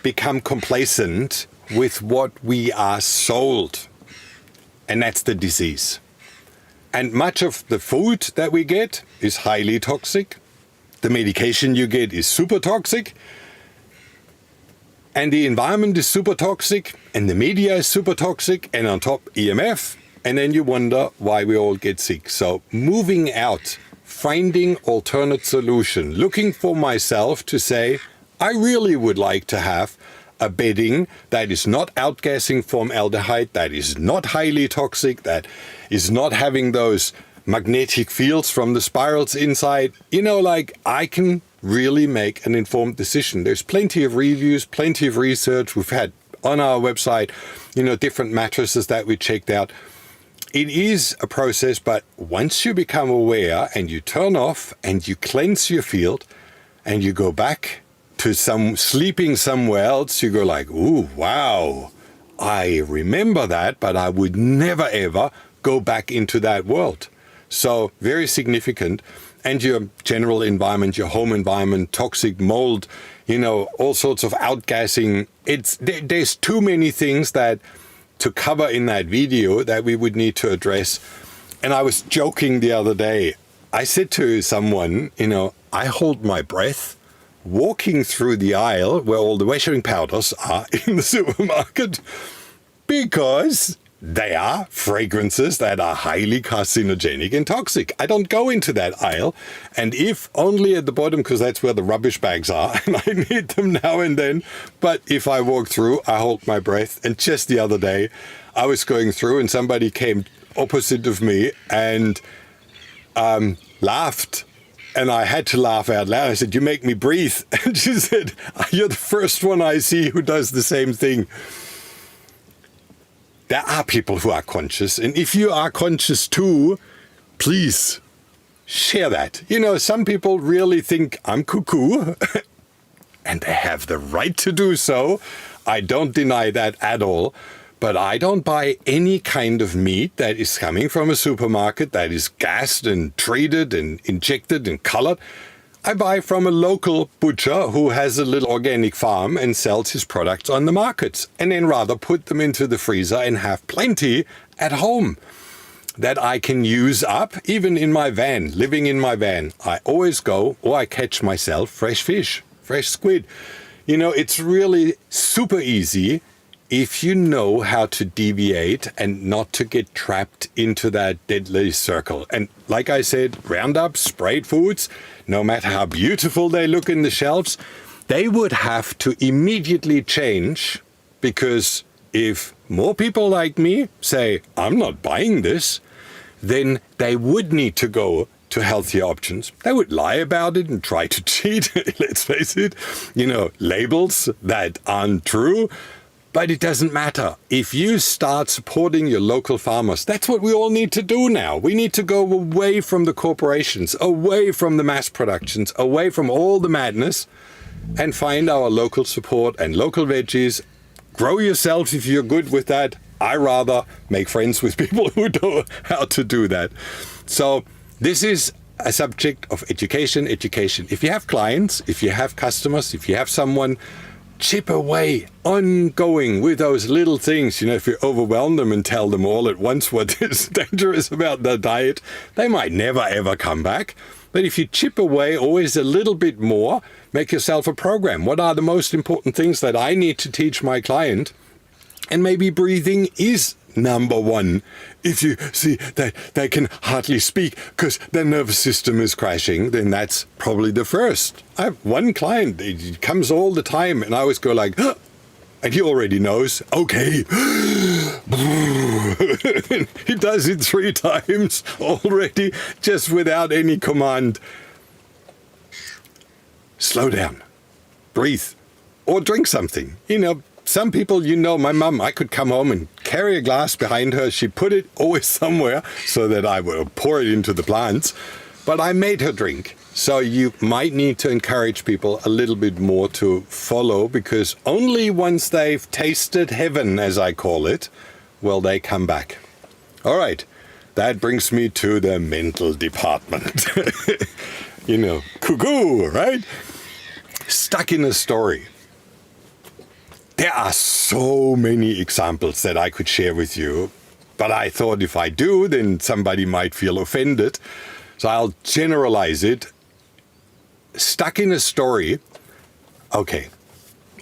become complacent with what we are sold, and that's the disease. And much of the food that we get is highly toxic. The medication you get is super toxic. And the environment is super toxic, and the media is super toxic, and on top EMF, and then you wonder why we all get sick. So moving out, finding alternate solution, looking for myself to say, I really would like to have a bedding that is not outgassing formaldehyde, that is not highly toxic, that is not having those magnetic fields from the spirals inside. I can really make an informed decision. There's plenty of reviews, plenty of research. We've had on our website, different mattresses that we checked out. It is a process, but once you become aware and you turn off and you cleanse your field and you go back to sleeping somewhere else, you go like, ooh, wow, I remember that, but I would never ever go back into that world. So very significant. And your general environment, your home environment, toxic mold, all sorts of outgassing. There's too many things that to cover in that video that we would need to address. And I was joking the other day. I said to someone, I hold my breath walking through the aisle where all the washing powders are in the supermarket because they are fragrances that are highly carcinogenic and toxic. I don't go into that aisle, and if only at the bottom, because that's where the rubbish bags are, and I need them now and then. But if I walk through, I hold my breath. And just the other day, I was going through, and somebody came opposite of me and laughed. And I had to laugh out loud. I said, "You make me breathe." And she said, "You're the first one I see who does the same thing." There are people who are conscious, and if you are conscious too, please share that. Some people really think I'm cuckoo, and they have the right to do so. I don't deny that at all, but I don't buy any kind of meat that is coming from a supermarket that is gassed and treated and injected and colored. I buy from a local butcher who has a little organic farm and sells his products on the markets, and then rather put them into the freezer and have plenty at home that I can use up, even in my van, living in my van. I always go, or I catch myself fresh fish, fresh squid. It's really super easy if you know how to deviate and not to get trapped into that deadly circle. And like I said, Roundup, sprayed foods, no matter how beautiful they look in the shelves, they would have to immediately change, because if more people like me say, I'm not buying this, then they would need to go to healthier options. They would lie about it and try to cheat, let's face it, labels that aren't true. But it doesn't matter. If you start supporting your local farmers, that's what we all need to do now. We need to go away from the corporations, away from the mass productions, away from all the madness, and find our local support and local veggies. Grow yourself if you're good with that. I rather make friends with people who know how to do that. So this is a subject of education. If you have clients, if you have customers, if you have someone, chip away, ongoing with those little things. If you overwhelm them and tell them all at once what is dangerous about their diet, they might never ever come back. But if you chip away always a little bit more, make yourself a program. What are the most important things that I need to teach my client? And maybe breathing is number one. If you see that they can hardly speak because their nervous system is crashing, then that's probably the first. I have one client, he comes all the time, and I always go like, "Huh," and he already knows, okay. He does it 3 times already, just without any command. Slow down, breathe, or drink something. Some people, my mum, I could come home and carry a glass behind her. She put it always somewhere so that I would pour it into the plants. But I made her drink. So you might need to encourage people a little bit more to follow, because only once they've tasted heaven, as I call it, will they come back. All right. That brings me to the mental department. Cuckoo, right? Stuck in a story. There are so many examples that I could share with you, but I thought if I do, then somebody might feel offended. So I'll generalize it. Stuck in a story. Okay,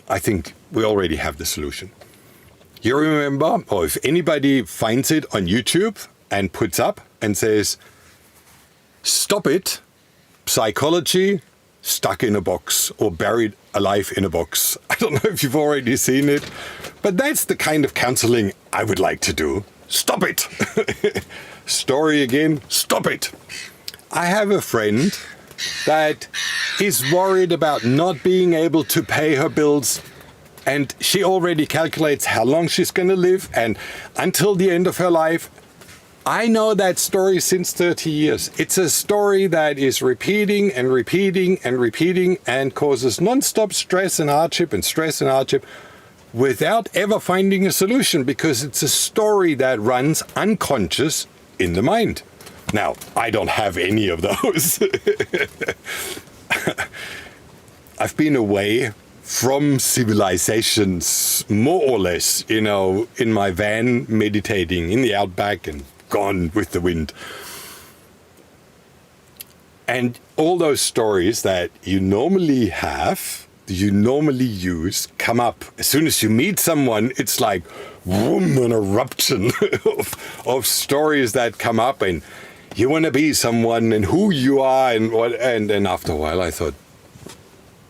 I think we already have the solution. You remember, or if anybody finds it on YouTube and puts up and says, "Stop it, psychology, stuck in a box or buried alive in a box." I don't know if you've already seen it, but that's the kind of counseling I would like to do. Stop it. Story again. Stop it. I have a friend that is worried about not being able to pay her bills, and she already calculates how long she's going to live, and until the end of her life. I know that story since 30 years. It's a story that is repeating and repeating and repeating and causes non-stop stress and hardship without ever finding a solution, because it's a story that runs unconscious in the mind. Now, I don't have any of those. I've been away from civilizations, more or less, in my van, meditating in the outback and gone with the wind. And all those stories that you normally have, you normally use, come up. As soon as you meet someone, it's like, boom, an eruption of stories that come up, and you want to be someone and who you are and what. And then after a while I thought,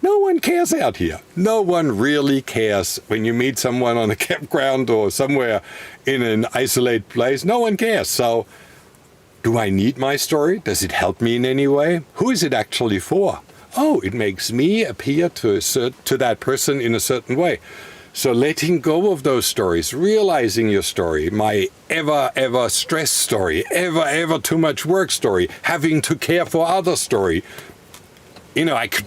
no one cares out here. No one really cares. When you meet someone on a campground or somewhere in an isolated place, no one cares. So do I need my story? Does it help me in any way? Who is it actually for? Oh, it makes me appear to that person in a certain way. So letting go of those stories, realizing your story, my ever stress story, ever too much work story, having to care for others story. I could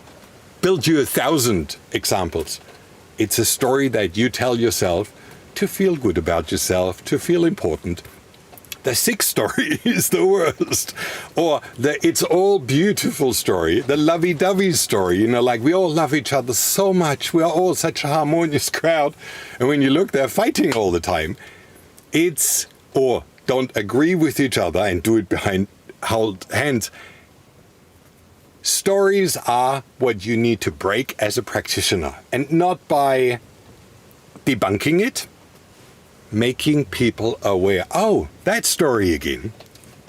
build you 1,000 examples. It's a story that you tell yourself to feel good about yourself, to feel important. The sick story is the worst. Or the it's all beautiful story, the lovey-dovey story, like we all love each other so much. We are all such a harmonious crowd. And when you look, they're fighting all the time. Or don't agree with each other and do it behind held hands. Stories are what you need to break as a practitioner, and not by debunking it, making people aware. Oh, that story again.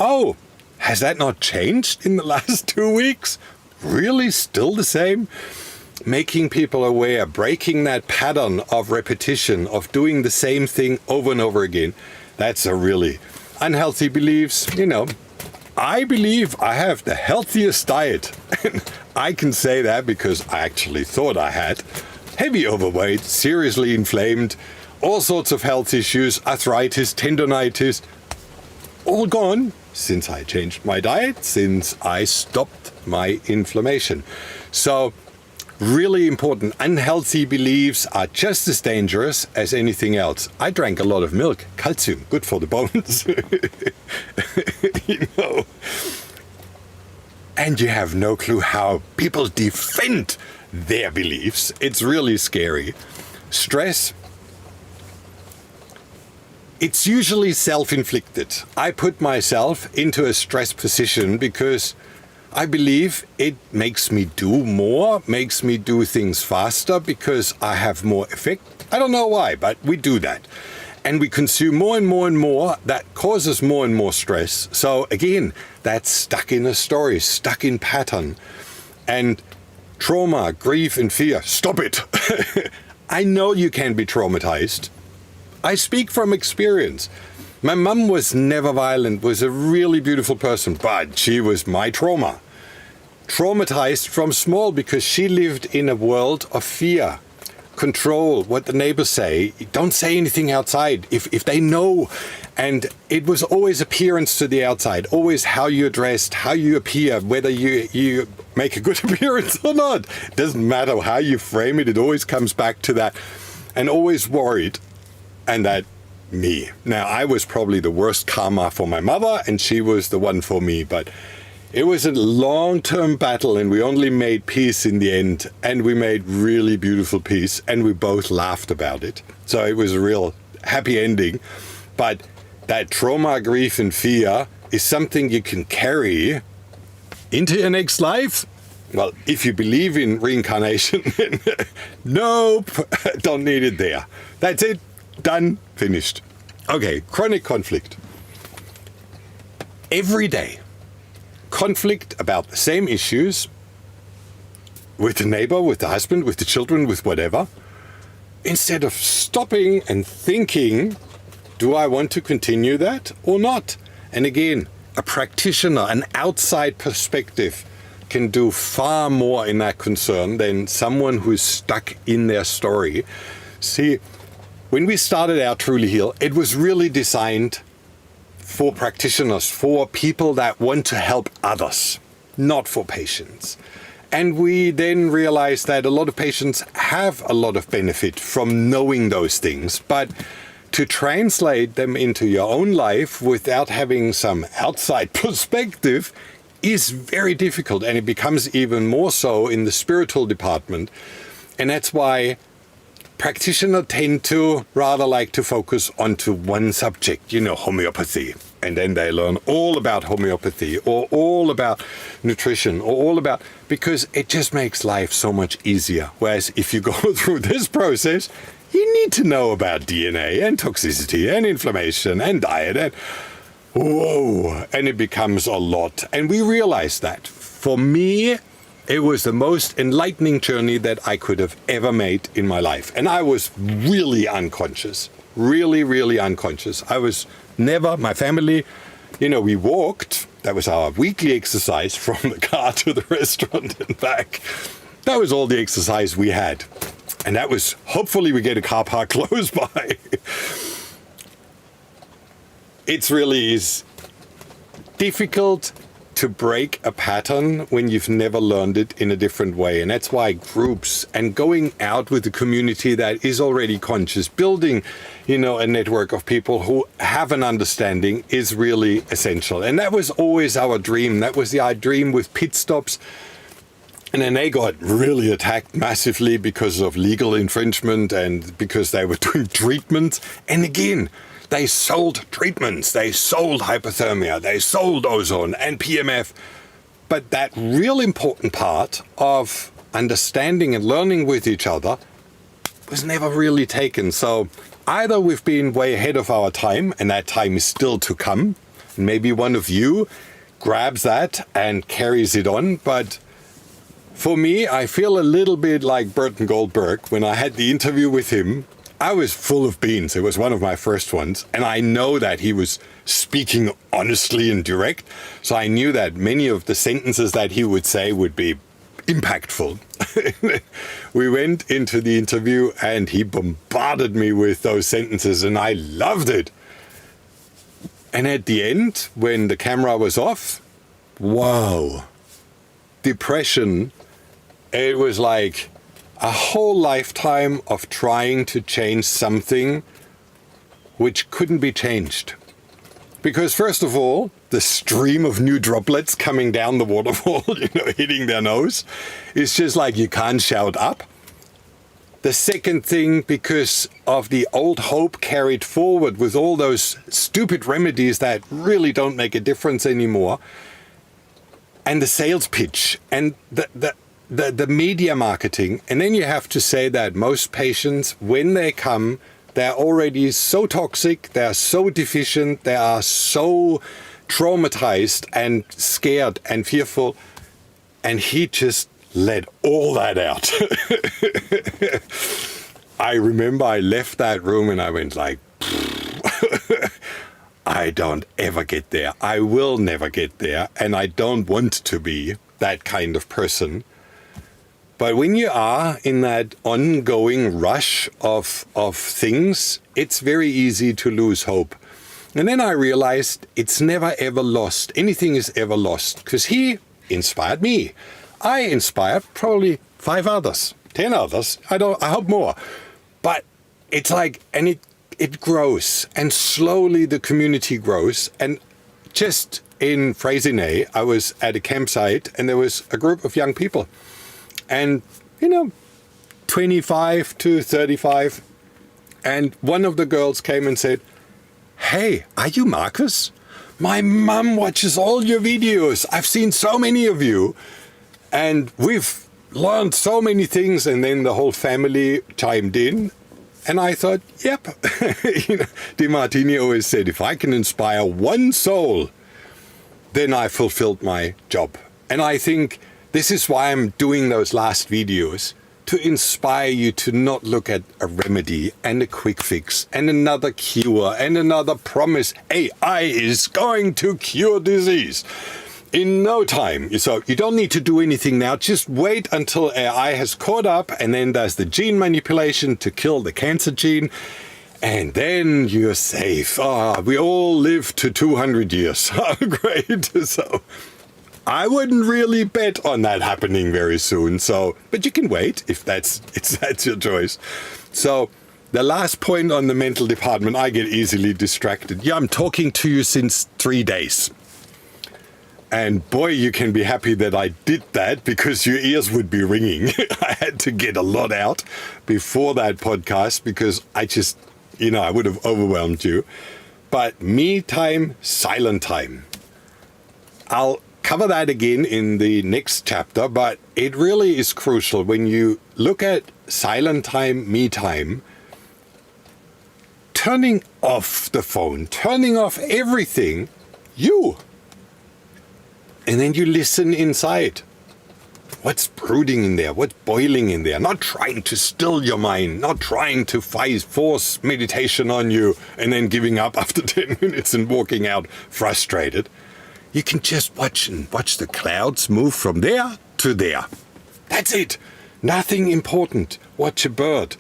Oh, has that not changed in the last 2 weeks? Really still the same? Making people aware, breaking that pattern of repetition, of doing the same thing over and over again. That's a really unhealthy beliefs, I believe I have the healthiest diet. I can say that because I actually thought I had. Heavy overweight, seriously inflamed, all sorts of health issues, arthritis, tendonitis, all gone since I changed my diet, since I stopped my inflammation. So really important. Unhealthy beliefs are just as dangerous as anything else. I drank a lot of milk, calcium, good for the bones. You know. And you have no clue how people defend their beliefs. It's really scary. Stress, it's usually self-inflicted. I put myself into a stress position because I believe it makes me do more, makes me do things faster because I have more effect. I don't know why, but we do that. And we consume more and more and more. That causes more and more stress. So again, that's stuck in a story, stuck in pattern. And trauma, grief and fear, stop it. I know you can be traumatized. I speak from experience. My mum was never violent, was a really beautiful person, but she was my trauma. Traumatized from small because she lived in a world of fear, control, what the neighbors say, don't say anything outside if they know. And it was always appearance to the outside, always how you're dressed, how you appear, whether you make a good appearance or not. It doesn't matter how you frame it, it always comes back to that. And always worried. And that me. Now, I was probably the worst karma for my mother, and she was the one for me. But it was a long-term battle, and we only made peace in the end. And we made really beautiful peace, and we both laughed about it. So it was a real happy ending. But that trauma, grief, and fear is something you can carry into your next life. Well, if you believe in reincarnation, then nope, don't need it there. That's it. Done, finished. Okay, chronic conflict. Every day, conflict about the same issues with the neighbor, with the husband, with the children, with whatever. Instead of stopping and thinking, do I want to continue that or not? And again, a practitioner, an outside perspective can do far more in that concern than someone who's stuck in their story. See, when we started out Truly Heal, it was really designed for practitioners, for people that want to help others, not for patients. And we then realized that a lot of patients have a lot of benefit from knowing those things, but to translate them into your own life without having some outside perspective is very difficult, and it becomes even more so in the spiritual department. And that's why practitioners tend to rather like to focus onto one subject, homeopathy. And then they learn all about homeopathy or all about nutrition or all about, because it just makes life so much easier. Whereas if you go through this process, you need to know about DNA and toxicity and inflammation and diet and whoa, and it becomes a lot. And we realized that. For me, it was the most enlightening journey that I could have ever made in my life. And I was really unconscious, really, really unconscious. I was never, my family, we walked. That was our weekly exercise from the car to the restaurant and back. That was all the exercise we had. And that was, hopefully we get a car park close by. It really is difficult to break a pattern when you've never learned it in a different way. And that's why groups and going out with a community that is already conscious, building, a network of people who have an understanding is really essential. And that was always our dream. That was our dream with pit stops. And then they got really attacked massively because of legal infringement and because they were doing treatments. And again, they sold treatments, they sold hypothermia, they sold ozone and PMF. But that real important part of understanding and learning with each other was never really taken. So either we've been way ahead of our time, and that time is still to come. Maybe one of you grabs that and carries it on. But for me, I feel a little bit like Burton Goldberg. When I had the interview with him, I was full of beans. It was one of my first ones. And I know that he was speaking honestly and direct. So I knew that many of the sentences that he would say would be impactful. We went into the interview and he bombarded me with those sentences and I loved it. And at the end, when the camera was off, wow, depression it was like a whole lifetime of trying to change something which couldn't be changed. Because first of all, the stream of new droplets coming down the waterfall, hitting their nose, is just like you can't shout up. The second thing, because of the old hope carried forward with all those stupid remedies that really don't make a difference anymore, and the sales pitch, and the media marketing. And then you have to say that most patients, when they come, they're already so toxic, they're so deficient, they are so traumatized and scared and fearful. And he just let all that out. I remember I left that room and I went like, I don't ever get there. I will never get there. And I don't want to be that kind of person. But when you are in that ongoing rush of things, it's very easy to lose hope. And then I realized it's never ever lost. Anything is ever lost. Because he inspired me. I inspired probably 5 others, 10 others. I hope more. But it's like, and it grows. And slowly the community grows. And just in Freycinet, I was at a campsite and there was a group of young people. And, 25 to 35. And one of the girls came and said, "Hey, are you Marcus? My mum watches all your videos. I've seen so many of you. And we've learned so many things." And then the whole family chimed in. And I thought, yep. Di Martini always said, if I can inspire one soul, then I fulfilled my job. And I think this is why I'm doing those last videos, to inspire you to not look at a remedy and a quick fix and another cure and another promise. AI is going to cure disease in no time. So you don't need to do anything now. Just wait until AI has caught up and then there's the gene manipulation to kill the cancer gene. And then you're safe. We all live to 200 years. Great. So I wouldn't really bet on that happening very soon. But you can wait if that's your choice. So the last point on the mental department, I get easily distracted. Yeah, I'm talking to you since 3 days. And boy, you can be happy that I did that because your ears would be ringing. I had to get a lot out before that podcast because I just, I would have overwhelmed you. But me time, silent time. I'll cover that again in the next chapter, but it really is crucial when you look at silent time, me time, turning off the phone, turning off everything, and then you listen inside. What's brooding in there? What's boiling in there? Not trying to still your mind, not trying to force meditation on you and then giving up after 10 minutes and walking out frustrated. You can just watch the clouds move from there to there. That's it. Nothing important. Watch a bird.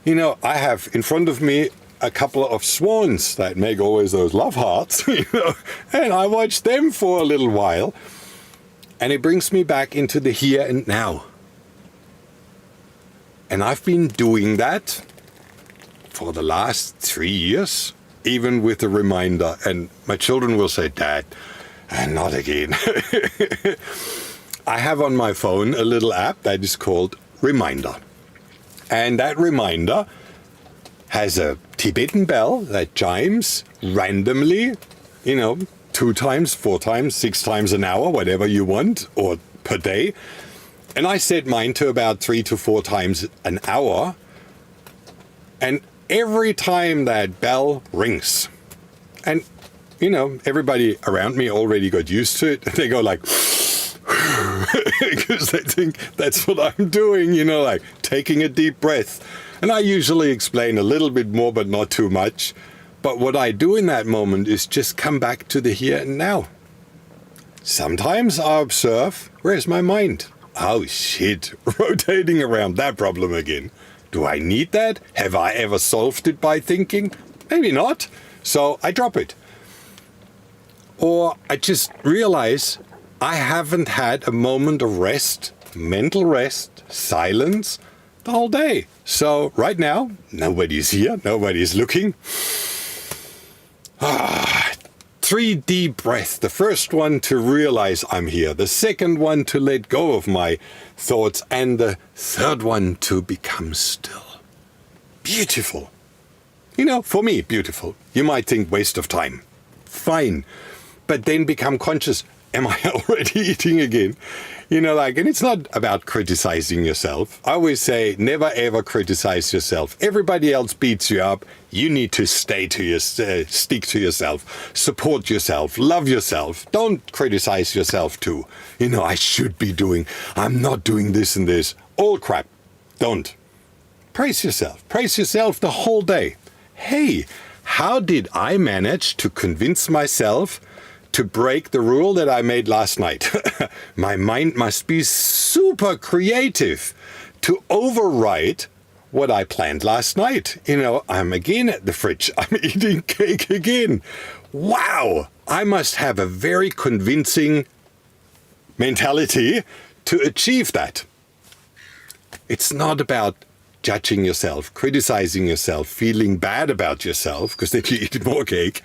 I have in front of me a couple of swans that make always those love hearts, and I watch them for a little while. And it brings me back into the here and now. And I've been doing that for the last 3 years, even with a reminder. And my children will say, "Dad, and not again." I have on my phone a little app that is called Reminder. And that reminder has a Tibetan bell that chimes randomly, 2 times, 4 times, 6 times an hour, whatever you want, or per day. And I set mine to about 3 to 4 times an hour. And every time that bell rings, and everybody around me already got used to it. They go like, because they think that's what I'm doing, like taking a deep breath. And I usually explain a little bit more, but not too much. But what I do in that moment is just come back to the here and now. Sometimes I observe, where's my mind? Oh shit, rotating around that problem again. Do I need that? Have I ever solved it by thinking? Maybe not. So I drop it. Or I just realize I haven't had a moment of rest, mental rest, silence the whole day. So right now, nobody's here, nobody's looking. 3 deep breaths. The first one to realize I'm here. The second one to let go of my thoughts. And the third one to become still. Beautiful. For me, beautiful. You might think waste of time. Fine. But then become conscious. Am I already eating again? And it's not about criticizing yourself. I always say, never ever criticize yourself. Everybody else beats you up. You need to stick to yourself, support yourself, love yourself. Don't criticize yourself too. I'm not doing this and this. All crap. Don't. Praise yourself. Praise yourself the whole day. Hey, how did I manage to convince myself to break the rule that I made last night? My mind must be super creative to override what I planned last night. I'm again at the fridge. I'm eating cake again. Wow! I must have a very convincing mentality to achieve that. It's not about judging yourself, criticizing yourself, feeling bad about yourself, because then you eat more cake.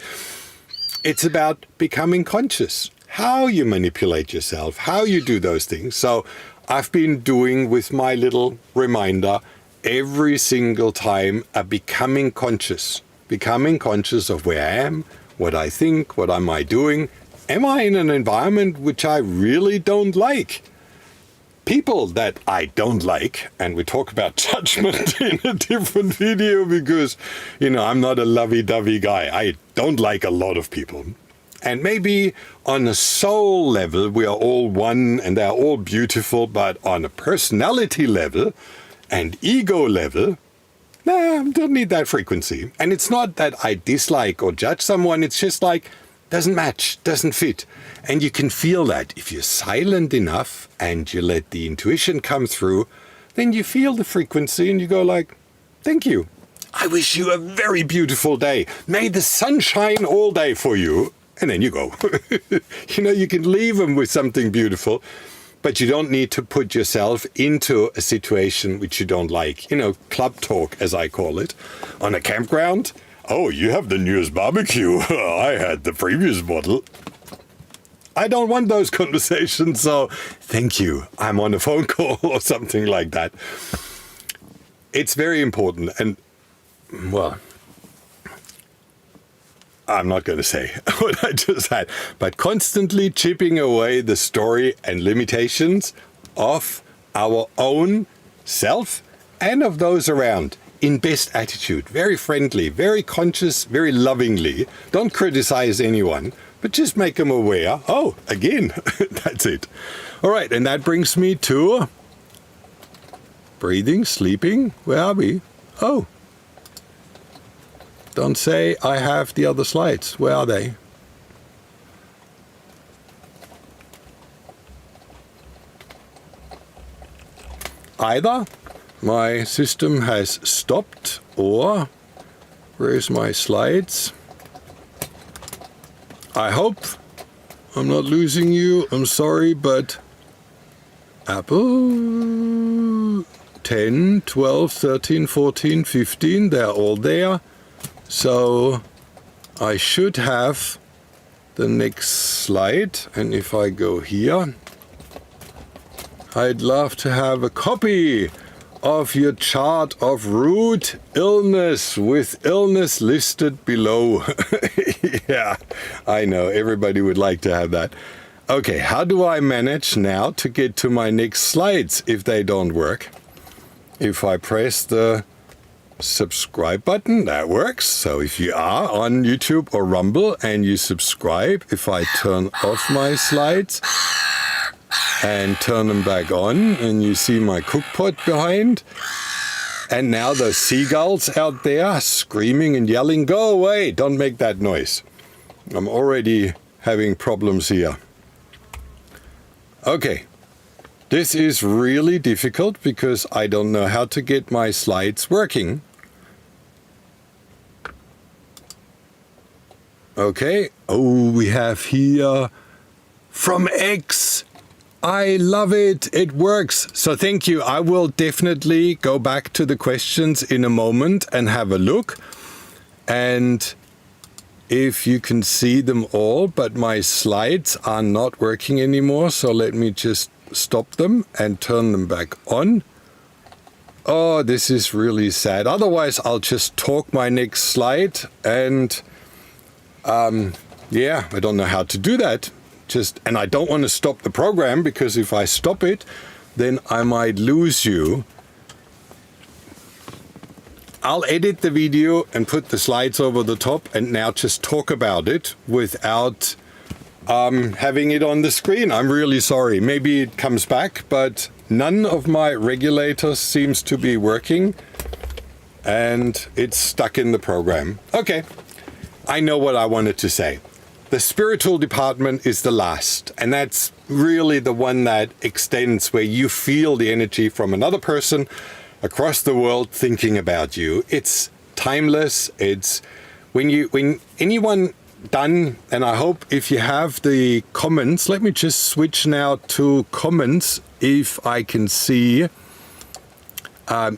It's about becoming conscious, how you manipulate yourself, how you do those things. So I've been doing with my little reminder every single time becoming conscious of where I am, what I think, what am I doing. Am I in an environment which I really don't like? People that I don't like, and we talk about judgment in a different video because, I'm not a lovey-dovey guy. I don't like a lot of people. And maybe on a soul level, we are all one and they're all beautiful, but on a personality level and ego level, don't need that frequency. And it's not that I dislike or judge someone, it's just doesn't match, doesn't fit. And you can feel that. If you're silent enough and you let the intuition come through, then you feel the frequency and you go thank you. I wish you a very beautiful day. May the sun shine all day for you. And then you go. You can leave them with something beautiful, but you don't need to put yourself into a situation which you don't like. Club talk, as I call it, on a campground. Oh, you have the newest barbecue. I had the previous bottle. I don't want those conversations, so thank you. I'm on a phone call or something like that. It's very important. And, I'm not going to say what I just had, but constantly chipping away the story and limitations of our own self and of those around. In best attitude, very friendly, very conscious, very lovingly. Don't criticize anyone, but just make them aware. Oh, again, that's it. All right, and that brings me to breathing, sleeping. Where are we? Oh, don't say I have the other slides. Where are they? Either my system has stopped, or where's my slides? I hope I'm not losing you. I'm sorry, but Apple 10, 12, 13, 14, 15, they're all there. So I should have the next slide. And if I go here, I'd love to have a copy of your chart of root illness with illness listed below. Yeah, I know everybody would like to have that. Okay, how do I manage now to get to my next slides if they don't work? If I press the subscribe button, that works. So if you are on YouTube or Rumble and you subscribe, if I turn off my slides and turn them back on, and you see my cook pot behind, and now the seagulls out there screaming and yelling, go away, don't make that noise. I'm already having problems here. Okay, this is really difficult because I don't know how to get my slides working. Okay, oh, we have here from X I love it. It works. So thank you. I will definitely go back to the questions in a moment and have a look. And if you can see them all, but my slides are not working anymore. So let me just stop them and turn them back on. Oh, this is really sad. Otherwise, I'll just talk my next slide. And yeah, I don't know how to do that. And I don't want to stop the program, because if I stop it, then I might lose you. I'll edit the video and put the slides over the top and now just talk about it without having it on the screen. I'm really sorry. Maybe it comes back, but none of my regulators seems to be working and it's stuck in the program. Okay, I know what I wanted to say. The spiritual department is the last, and that's really the one that extends, where you feel the energy from another person across the world thinking about you. It's timeless. It's when anyone done, and I hope if you have the comments, let me just switch now to comments if I can see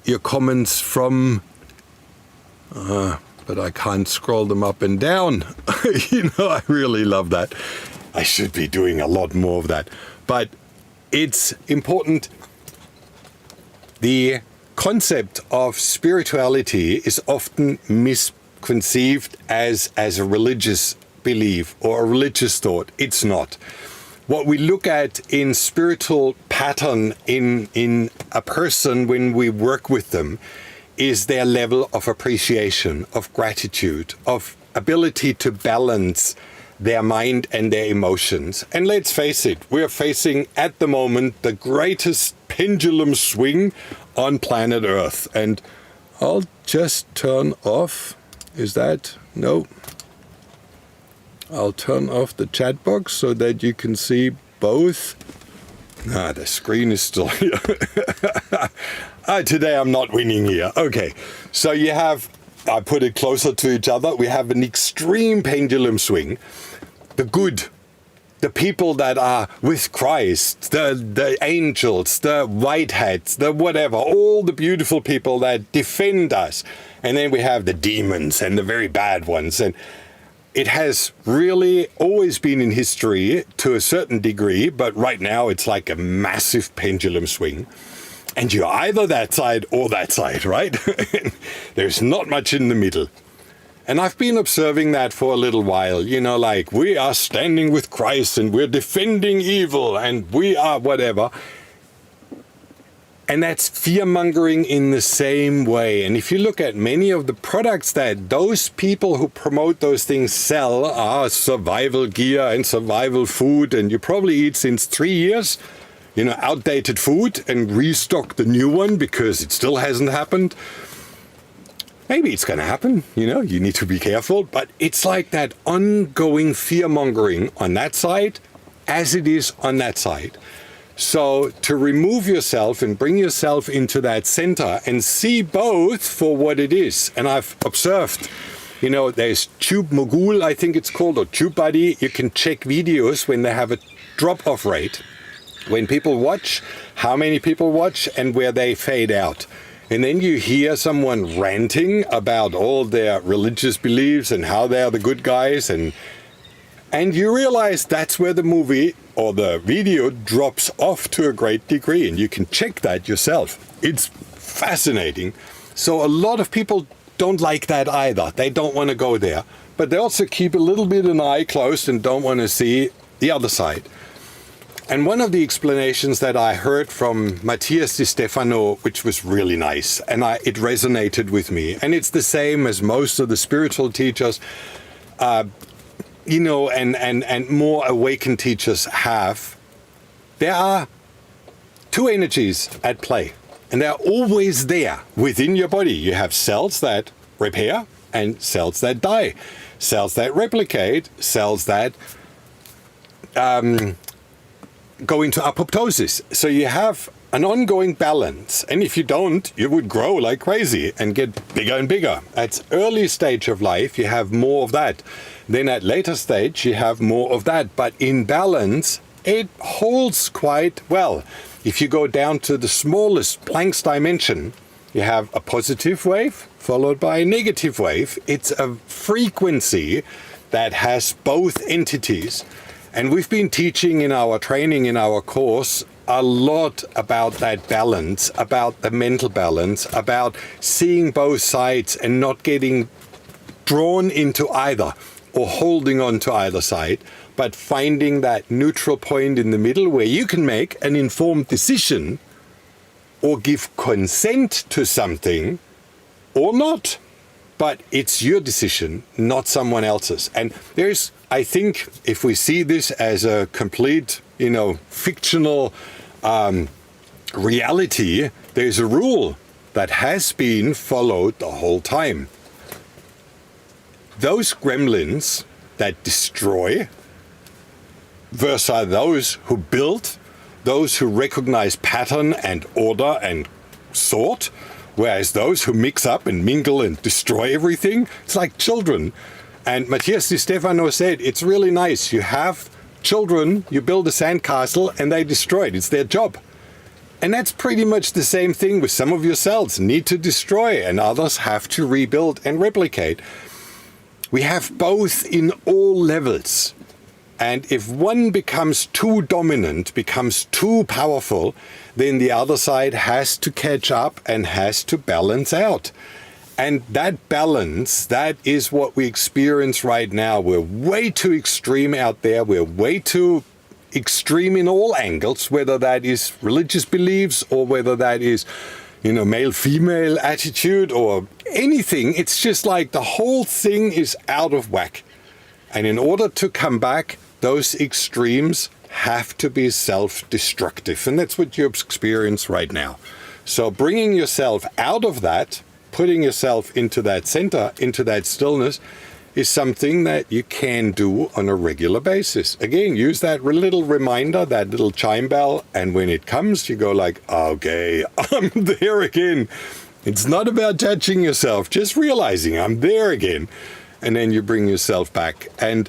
your comments from but I can't scroll them up and down. I really love that. I should be doing a lot more of that. But it's important. The concept of spirituality is often misconceived as a religious belief or a religious thought. It's not. What we look at in spiritual pattern in a person when we work with them is their level of appreciation, of gratitude, of ability to balance their mind and their emotions. And let's face it, we're facing at the moment the greatest pendulum swing on planet Earth. And I'll just turn off, is that? No. I'll turn off the chat box so that you can see both. The screen is still here. Today I'm not winning here. Okay, so you have, I put it closer to each other, we have an extreme pendulum swing. The good, the people that are with Christ, the angels, the white hats, the whatever, all the beautiful people that defend us. And then we have the demons and the very bad ones. And it has really always been in history to a certain degree, but right now it's like a massive pendulum swing. And you're either that side or that side, right? There's not much in the middle. And I've been observing that for a little while, like we are standing with Christ and we're defending evil and we are whatever. And that's fear-mongering in the same way. And if you look at many of the products that those people who promote those things sell are survival gear and survival food, and you probably eat since 3 years, outdated food and restock the new one because it still hasn't happened. Maybe it's going to happen, you need to be careful, but it's like that ongoing fear-mongering on that side as it is on that side. So to remove yourself and bring yourself into that center and see both for what it is. And I've observed, there's Tube Mogul, I think it's called, or Tube Buddy. You can check videos when they have a drop-off rate. When people watch, how many people watch, and where they fade out. And then you hear someone ranting about all their religious beliefs and how they are the good guys, and you realize that's where the movie or the video drops off to a great degree, and you can check that yourself. It's fascinating. So a lot of people don't like that either. They don't want to go there. But they also keep a little bit an eye closed and don't want to see the other side. And one of the explanations that I heard from Matthias Di Stefano, which was really nice, and it resonated with me, and it's the same as most of the spiritual teachers, and more awakened teachers have. There are two energies at play, and they're always there within your body. You have cells that repair and cells that die, cells that replicate, cells that go into apoptosis. So you have an ongoing balance. And if you don't, you would grow like crazy and get bigger and bigger. At early stage of life, you have more of that. Then at later stage, you have more of that. But in balance, it holds quite well. If you go down to the smallest Planck's dimension, you have a positive wave followed by a negative wave. It's a frequency that has both entities. And we've been teaching in our training, in our course, a lot about that balance, about the mental balance, about seeing both sides and not getting drawn into either or holding on to either side, but finding that neutral point in the middle where you can make an informed decision or give consent to something or not. But it's your decision, not someone else's. And there's, I think, if we see this as a complete, fictional reality, there's a rule that has been followed the whole time. Those gremlins that destroy versus those who build, those who recognize pattern and order and sort, whereas those who mix up and mingle and destroy everything, it's like children. And Matthias Di Stefano said, it's really nice. You have children, you build a sandcastle and they destroy it. It's their job. And that's pretty much the same thing with some of your cells need to destroy and others have to rebuild and replicate. We have both in all levels. And if one becomes too dominant, becomes too powerful, then the other side has to catch up and has to balance out. And that balance, that is what we experience right now. We're way too extreme out there. We're way too extreme in all angles, whether that is religious beliefs or whether that is, male-female attitude or anything. It's just like the whole thing is out of whack. And in order to come back, those extremes have to be self-destructive. And that's what you experience right now. So bringing yourself out of that, putting yourself into that center, into that stillness, is something that you can do on a regular basis. Again, use that little reminder, that little chime bell, and when it comes, you go like, okay, I'm there again. It's not about judging yourself, just realizing I'm there again. And then you bring yourself back. And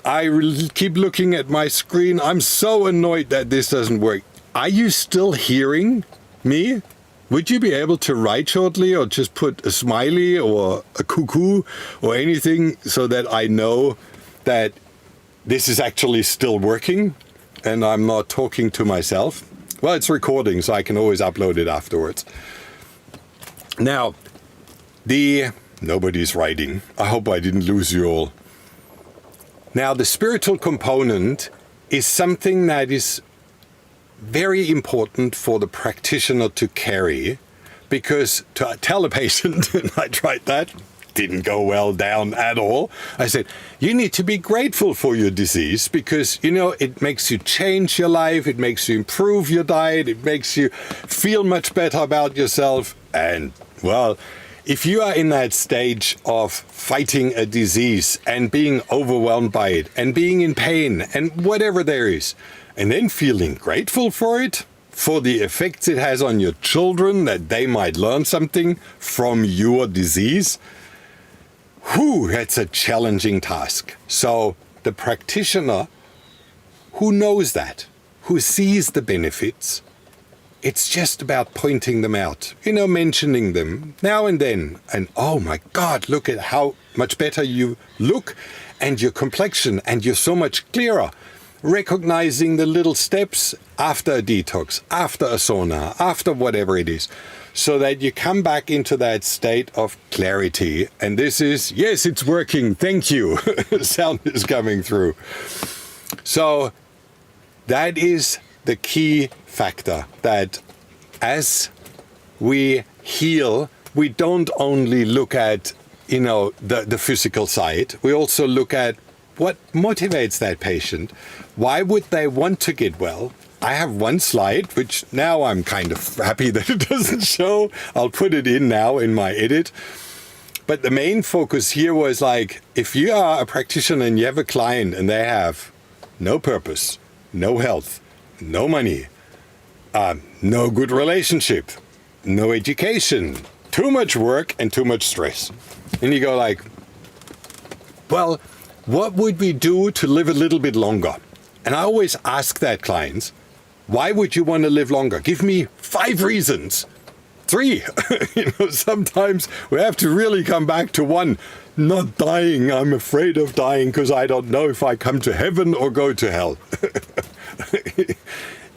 I keep looking at my screen. I'm so annoyed that this doesn't work. Are you still hearing me? Would you be able to write shortly or just put a smiley or a cuckoo or anything so that I know that this is actually still working and I'm not talking to myself? Well, it's recording, so I can always upload it afterwards. Now, nobody's writing. I hope I didn't lose you all. Now, the spiritual component is something that is very important for the practitioner to carry, because to tell a patient, and I tried that, didn't go well down at all. I said, you need to be grateful for your disease because, it makes you change your life. It makes you improve your diet. It makes you feel much better about yourself. And well, if you are in that stage of fighting a disease and being overwhelmed by it and being in pain and whatever there is, and then feeling grateful for it, for the effects it has on your children, that they might learn something from your disease, that's a challenging task. So the practitioner who knows that, who sees the benefits, it's just about pointing them out, mentioning them now and then. And oh my God, look at how much better you look and your complexion, and you're so much clearer. Recognizing the little steps after a detox, after a sauna, after whatever it is, so that you come back into that state of clarity. And this is, yes, it's working. Thank you. Sound is coming through. So that is the key factor, that as we heal, we don't only look at, the physical side. We also look at what motivates that patient. Why would they want to get well? I have one slide, which now I'm kind of happy that it doesn't show. I'll put it in now in my edit. But the main focus here was like, if you are a practitioner and you have a client and they have no purpose, no health, no money, no good relationship, no education, too much work and too much stress. And you go like, well, what would we do to live a little bit longer? And I always ask that clients, why would you want to live longer? Give me 5 reasons. 3. Sometimes we have to really come back to 1. Not dying. I'm afraid of dying because I don't know if I come to heaven or go to hell.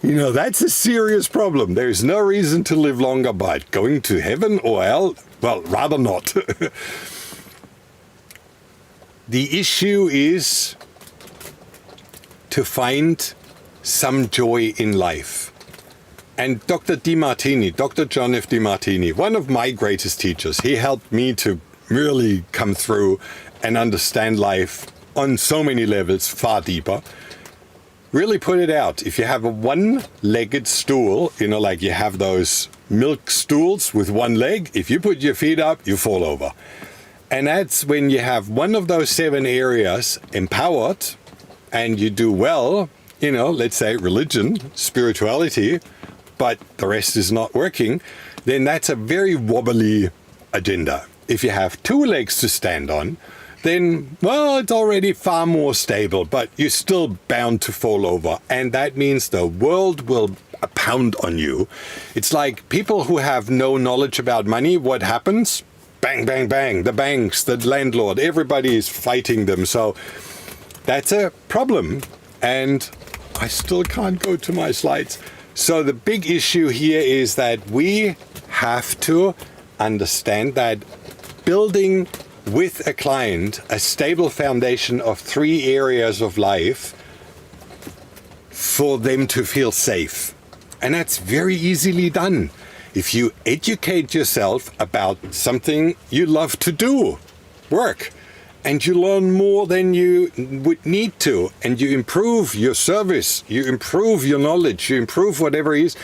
That's a serious problem. There's no reason to live longer, but going to heaven or hell, well, rather not. The issue is to find some joy in life. And Dr. John F. DeMartini, one of my greatest teachers, he helped me to really come through and understand life on so many levels, far deeper. Really put it out. If you have a one-legged stool, like you have those milk stools with one leg, if you put your feet up, you fall over. And that's when you have one of those 7 areas empowered and you do well, let's say religion, spirituality, but the rest is not working, then that's a very wobbly agenda. If you have 2 legs to stand on, then, well, it's already far more stable, but you're still bound to fall over. And that means the world will pound on you. It's like people who have no knowledge about money, what happens? Bang, bang, bang. The banks, the landlord, everybody is fighting them. So that's a problem. And I still can't go to my slides. So the big issue here is that we have to understand that building with a client a stable foundation of 3 areas of life for them to feel safe. And that's very easily done. If you educate yourself about something you love to do, work, and you learn more than you would need to, and you improve your service, you improve your knowledge, you improve whatever it is,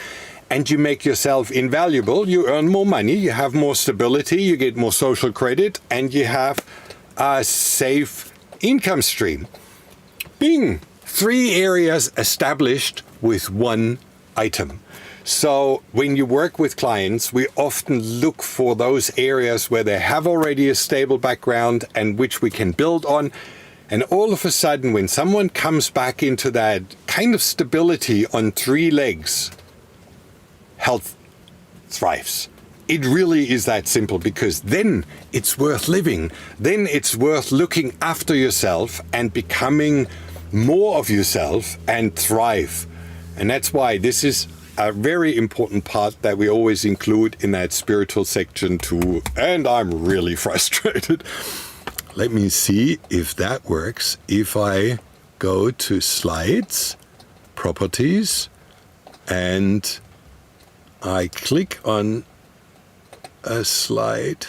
and you make yourself invaluable, you earn more money, you have more stability, you get more social credit, and you have a safe income stream. Bing! 3 areas established with 1 item. So when you work with clients, we often look for those areas where they have already a stable background and which we can build on. And all of a sudden, when someone comes back into that kind of stability on 3 legs, health thrives. It really is that simple, because then it's worth living. Then it's worth looking after yourself and becoming more of yourself and thrive. And that's why this is a very important part that we always include in that spiritual section too. And I'm really frustrated. Let me see if that works. If I go to slides, properties, and I click on a slide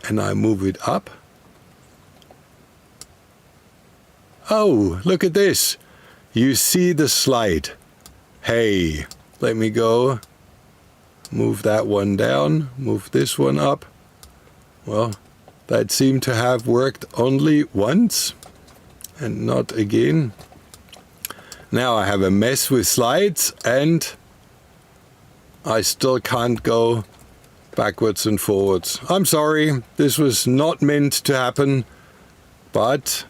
and I move it up. Oh, look at this. You see the slide. Hey, let me go. Move that one down. Move this one up. Well, that seemed to have worked only once and not again. Now I have a mess with slides and I still can't go backwards and forwards. I'm sorry, this was not meant to happen, but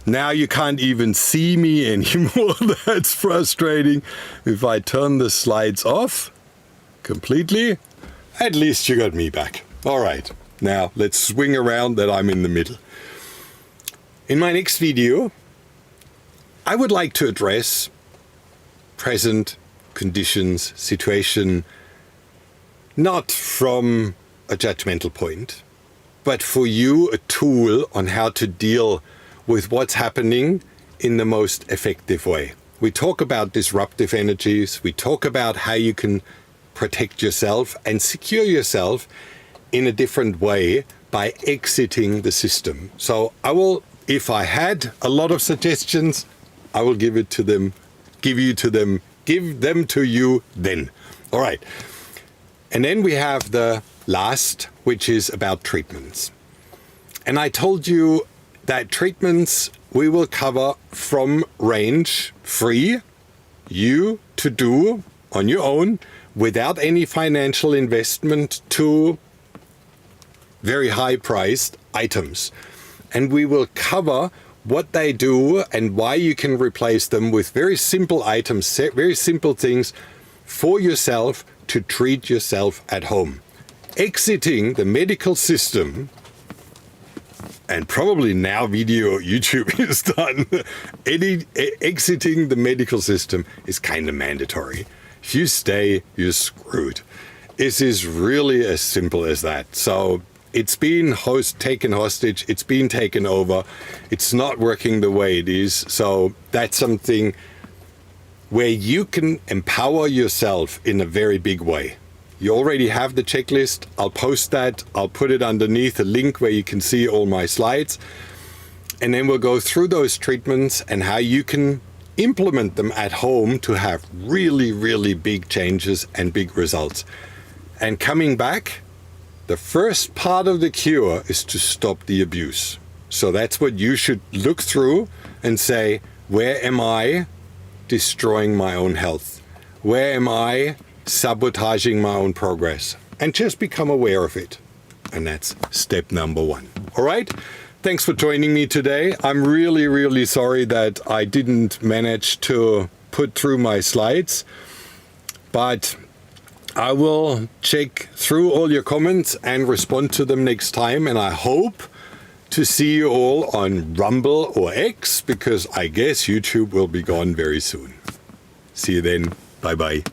now you can't even see me anymore. That's frustrating. If I turn the slides off completely, at least you got me back. All right, now let's swing around that I'm in the middle. In my next video, I would like to address present conditions, situation, not from a judgmental point, but for you a tool on how to deal with what's happening in the most effective way. We talk about disruptive energies, we talk about how you can protect yourself and secure yourself in a different way by exiting the system. So I will, if I had a lot of suggestions, I will give them to you then. All right. And then we have the last, which is about treatments. And I told you that treatments we will cover from range free, you to do on your own without any financial investment, to very high priced items. And we will cover what they do and why you can replace them with very simple items, very simple things for yourself to treat yourself at home. Exiting the medical system, and probably now YouTube is done, exiting the medical system is kind of mandatory. If you stay, you're screwed. It is really as simple as that. So it's been taken hostage. It's been taken over. It's not working the way it is. So that's something where you can empower yourself in a very big way. You already have the checklist. I'll post that. I'll put it underneath a link where you can see all my slides. And then we'll go through those treatments and how you can implement them at home to have really, really big changes and big results. And coming back, the first part of the cure is to stop the abuse. So that's what you should look through and say, where am I destroying my own health? Where am I sabotaging my own progress? And just become aware of it. And that's step number 1. All right? Thanks for joining me today. I'm really, really sorry that I didn't manage to put through my slides, but I will check through all your comments and respond to them next time. And I hope to see you all on Rumble or X, because I guess YouTube will be gone very soon. See you then. Bye-bye.